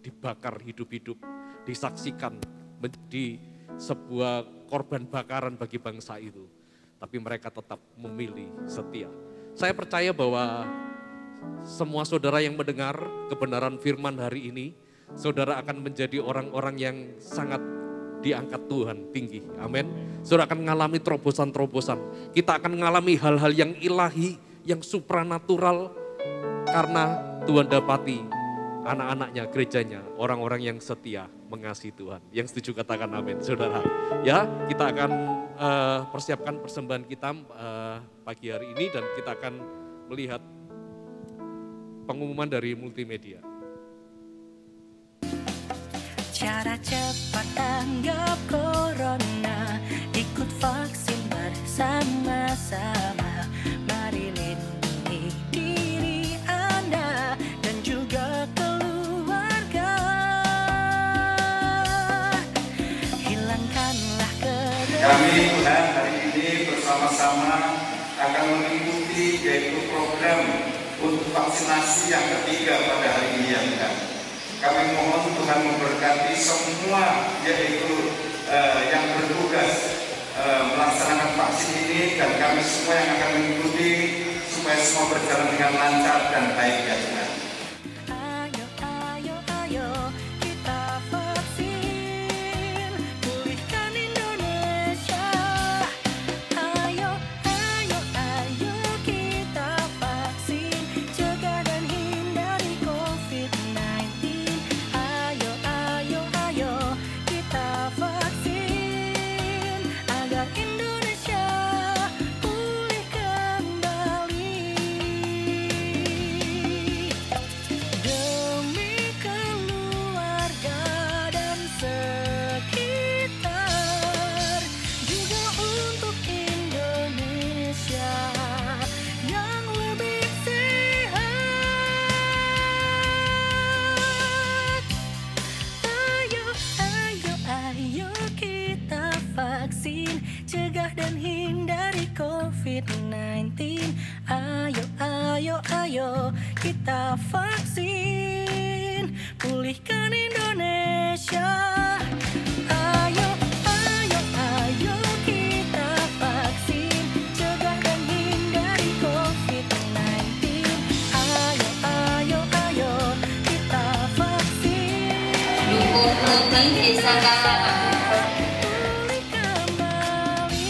[SPEAKER 2] dibakar hidup-hidup, disaksikan menjadi sebuah korban bakaran bagi bangsa itu. Tapi mereka tetap memilih setia. Saya percaya bahwa semua saudara yang mendengar kebenaran firman hari ini, saudara akan menjadi orang-orang yang sangat diangkat Tuhan tinggi. Amin. Saudara akan mengalami terobosan-terobosan. Kita akan mengalami hal-hal yang ilahi, yang supranatural. Karena Tuhan dapati anak-anaknya, gerejanya, orang-orang yang setia mengasihi Tuhan. Yang setuju katakan amin, saudara. Ya, kita akan persiapkan persembahan kita pagi hari ini dan kita akan melihat pengumuman dari multimedia.
[SPEAKER 7] Cara cepat tanggap corona, ikut vaksin bersama-sama. Mari lindungi diri Anda dan juga keluarga. Hilangkanlah keresahan.
[SPEAKER 8] Kami Tuhan hari ini bersama-sama akan mengikuti yaitu program untuk vaksinasi yang ketiga pada hari ini ya Tuhan. Kami mohon Tuhan memberkati semua yaitu yang bertugas melaksanakan vaksin ini dan kami semua yang akan mengikuti supaya semua berjalan dengan lancar dan baik ya Tuhan.
[SPEAKER 7] Ayo, ayo, ayo kita vaksin, pulihkan Indonesia. Ayo, ayo, ayo kita vaksin, cegah dan hindari COVID-19. Ayo, ayo, ayo kita vaksin, agar Indonesia pulih kembali. Demi keluarga dan sekitar, juga untuk Indonesia yang lebih sehat. Ayo, ayo, ayo kita vaksin, cegah dan hindari COVID-19. Ayo, ayo, ayo kita vaksin, pulihkan Indonesia. Ayo, ayo, ayo kita vaksin, cegah dan hindari COVID-19. Ayo, ayo, ayo kita vaksin.
[SPEAKER 9] Dukung program desa Kakak.
[SPEAKER 7] Pulih kembali.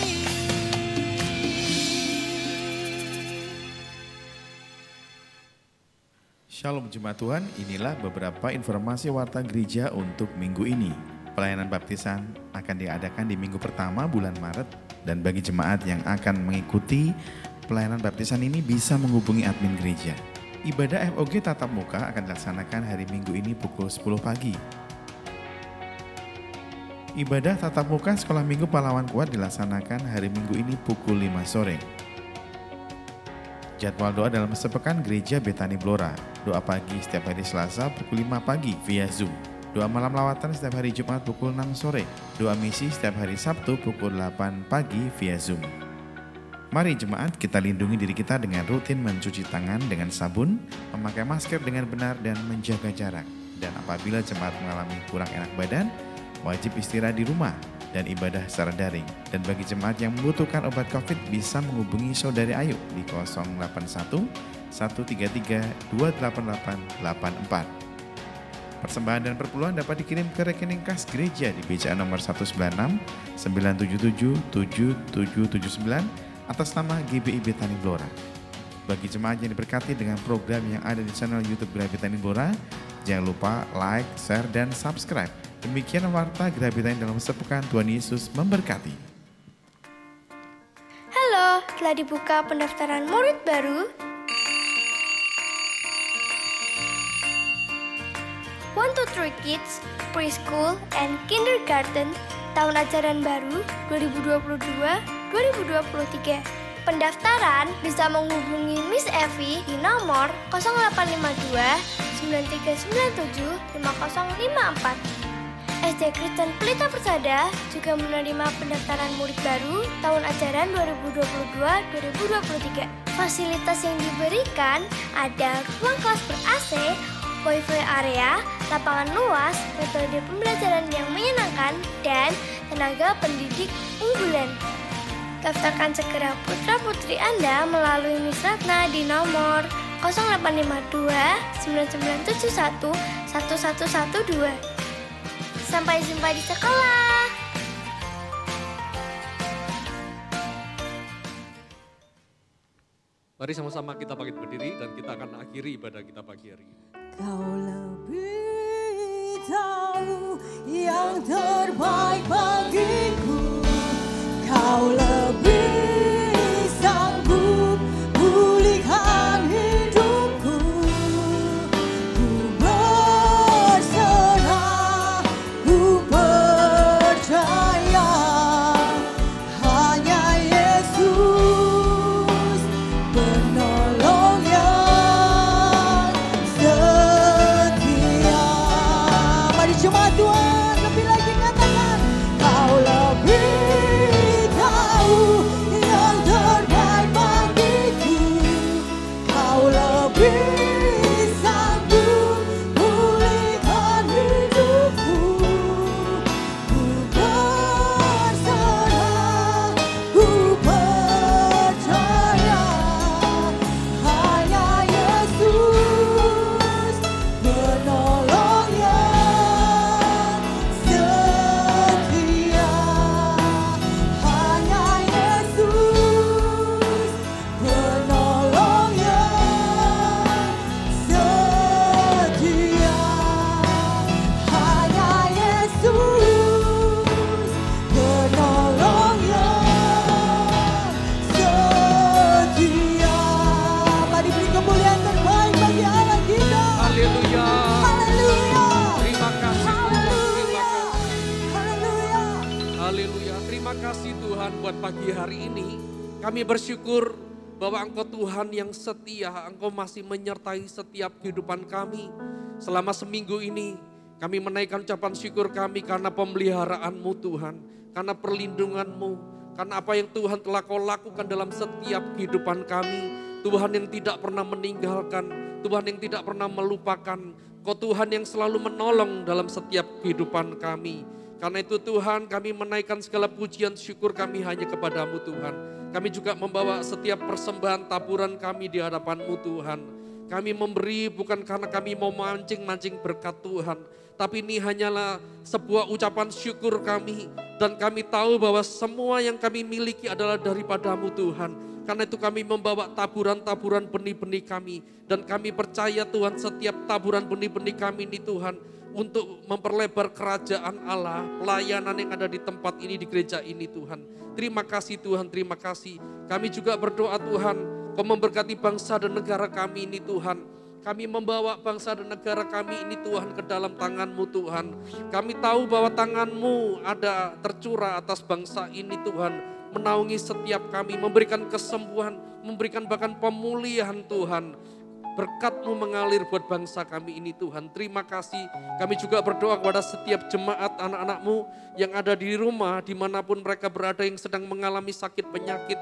[SPEAKER 5] Shalom Jemaat Tuhan, inilah beberapa informasi warta gereja untuk minggu ini. Pelayanan baptisan akan diadakan di minggu pertama bulan Maret dan bagi jemaat yang akan mengikuti pelayanan baptisan ini bisa menghubungi admin gereja. Ibadah FOG tatap muka akan dilaksanakan hari Minggu ini pukul 10 pagi. Ibadah tatap muka Sekolah Minggu Pahlawan Kuat dilaksanakan hari Minggu ini pukul 5 sore. Jadwal doa dalam sepekan Gereja Betani Blora. Doa pagi setiap hari Selasa pukul 5 pagi via Zoom. Doa malam lawatan setiap hari Jumat pukul 6 sore. Doa misi setiap hari Sabtu pukul 8 pagi via Zoom. Mari jemaat kita lindungi diri kita dengan rutin mencuci tangan dengan sabun, memakai masker dengan benar dan menjaga jarak. Dan apabila jemaat mengalami kurang enak badan, wajib istirahat di rumah dan ibadah secara daring. Dan bagi jemaat yang membutuhkan obat COVID bisa menghubungi Saudari Ayu di 081 133 28884. Persembahan dan perpuluhan dapat dikirim ke rekening kas gereja di BCA nomor 196 977 7779 atas nama GBI Betani Blora. Bagi jemaat yang diberkati dengan program yang ada di channel YouTube Gereja Betani Blora, jangan lupa like, share, dan subscribe. Demikian warta Gereja Betani dalam sepekan. Tuhan Yesus memberkati.
[SPEAKER 10] Halo, telah dibuka pendaftaran murid baru. 1-3 Kids, Preschool, and Kindergarten tahun ajaran baru 2022-2023. Pendaftaran bisa menghubungi Miss Evi di nomor 0852 9397 5054. SD Kristen Pelita Persada juga menerima pendaftaran murid baru tahun ajaran 2022-2023. Fasilitas yang diberikan ada ruang kelas ber-AC, Wi-Fi area, lapangan luas, metode pembelajaran yang menyenangkan, dan tenaga pendidik unggulan. Daftarkan segera putra-putri Anda melalui Miss Ratna di nomor 0852 9971 1112. Sampai jumpa di sekolah.
[SPEAKER 2] Mari sama-sama kita bangkit berdiri dan kita akan akhiri ibadah kita pagi hari ini.
[SPEAKER 4] Kau lebih tahu yang terbaik bagiku. Kau lebih sanggup pulihkan hidupku. Ku berserah, ku percaya hanya Yesus penolong yang setia. Mari jemaat Tuhan lebih lagi katakan, kau lebih tahu yang terbaik bagiku. Kau lebih sanggup pulihkan hidupku. Ku berserah, ku percaya hanya Yesus penolong yang setia. Hanya Yesus penolong yang setia. Hanya Yesus penolong yang setia. Mari beri kemuliaan terbaik bagi Allah kita.
[SPEAKER 2] Haleluya.
[SPEAKER 4] Haleluya.
[SPEAKER 2] Terima kasih Tuhan, terima kasih.
[SPEAKER 4] Haleluya.
[SPEAKER 2] Haleluya. Terima kasih Tuhan buat pagi hari ini. Kami bersyukur bahwa Engkau Tuhan yang setia, Engkau masih menyertai setiap kehidupan kami. Selama seminggu ini kami menaikkan ucapan syukur kami karena pemeliharaan-Mu Tuhan. Karena perlindungan-Mu, karena apa yang Tuhan telah Kau lakukan dalam setiap kehidupan kami. Tuhan yang tidak pernah meninggalkan, Tuhan yang tidak pernah melupakan. Kau Tuhan yang selalu menolong dalam setiap kehidupan kami. Karena itu Tuhan, kami menaikkan segala pujian syukur kami hanya kepada-Mu Tuhan. Kami juga membawa setiap persembahan taburan kami di hadapan-Mu Tuhan. Kami memberi bukan karena kami mau mancing-mancing berkat Tuhan, tapi ini hanyalah sebuah ucapan syukur kami. Dan kami tahu bahwa semua yang kami miliki adalah daripada-Mu Tuhan. Karena itu kami membawa taburan-taburan benih-benih kami. Dan kami percaya Tuhan, setiap taburan benih-benih kami ini Tuhan, untuk memperlebar kerajaan Allah, pelayanan yang ada di tempat ini, di gereja ini Tuhan. Terima kasih Tuhan, terima kasih. Kami juga berdoa Tuhan, Kau memberkati bangsa dan negara kami ini Tuhan. Kami membawa bangsa dan negara kami ini Tuhan ke dalam tangan-Mu Tuhan. Kami tahu bahwa tangan-Mu ada tercurah atas bangsa ini Tuhan. Menaungi setiap kami, memberikan kesembuhan, memberikan bahkan pemulihan Tuhan. Berkat-Mu mengalir buat bangsa kami ini Tuhan. Terima kasih. Kami juga berdoa kepada setiap jemaat anak-anak-Mu yang ada di rumah, dimanapun mereka berada yang sedang mengalami sakit penyakit.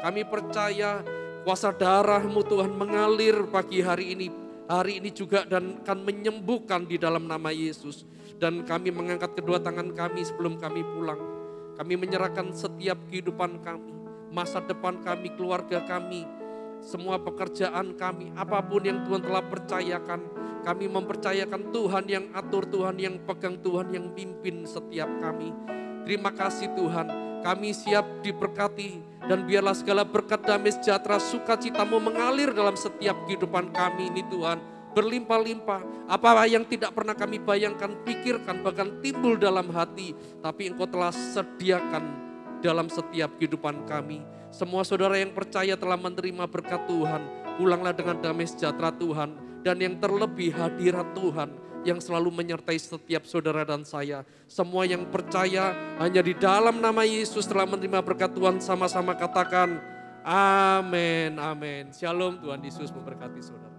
[SPEAKER 2] Kami percaya kuasa darah-Mu Tuhan mengalir pagi hari ini juga dan akan menyembuhkan di dalam nama Yesus. Dan kami mengangkat kedua tangan kami sebelum kami pulang. Kami menyerahkan setiap kehidupan kami, masa depan kami, keluarga kami, semua pekerjaan kami, apapun yang Tuhan telah percayakan. Kami mempercayakan Tuhan yang atur, Tuhan yang pegang, Tuhan yang pimpin setiap kami. Terima kasih Tuhan, kami siap diberkati. Dan biarlah segala berkat damai sejahtera sukacita-Mu mengalir dalam setiap kehidupan kami ini Tuhan. Berlimpah-limpah, apa yang tidak pernah kami bayangkan, pikirkan, bahkan timbul dalam hati. Tapi Engkau telah sediakan dalam setiap kehidupan kami. Semua saudara yang percaya telah menerima berkat Tuhan. Pulanglah dengan damai sejahtera Tuhan. Dan yang terlebih hadirat Tuhan yang selalu menyertai setiap saudara dan saya. Semua yang percaya hanya di dalam nama Yesus telah menerima berkat Tuhan. Sama-sama katakan amin, amin. Shalom, Tuhan Yesus memberkati saudara.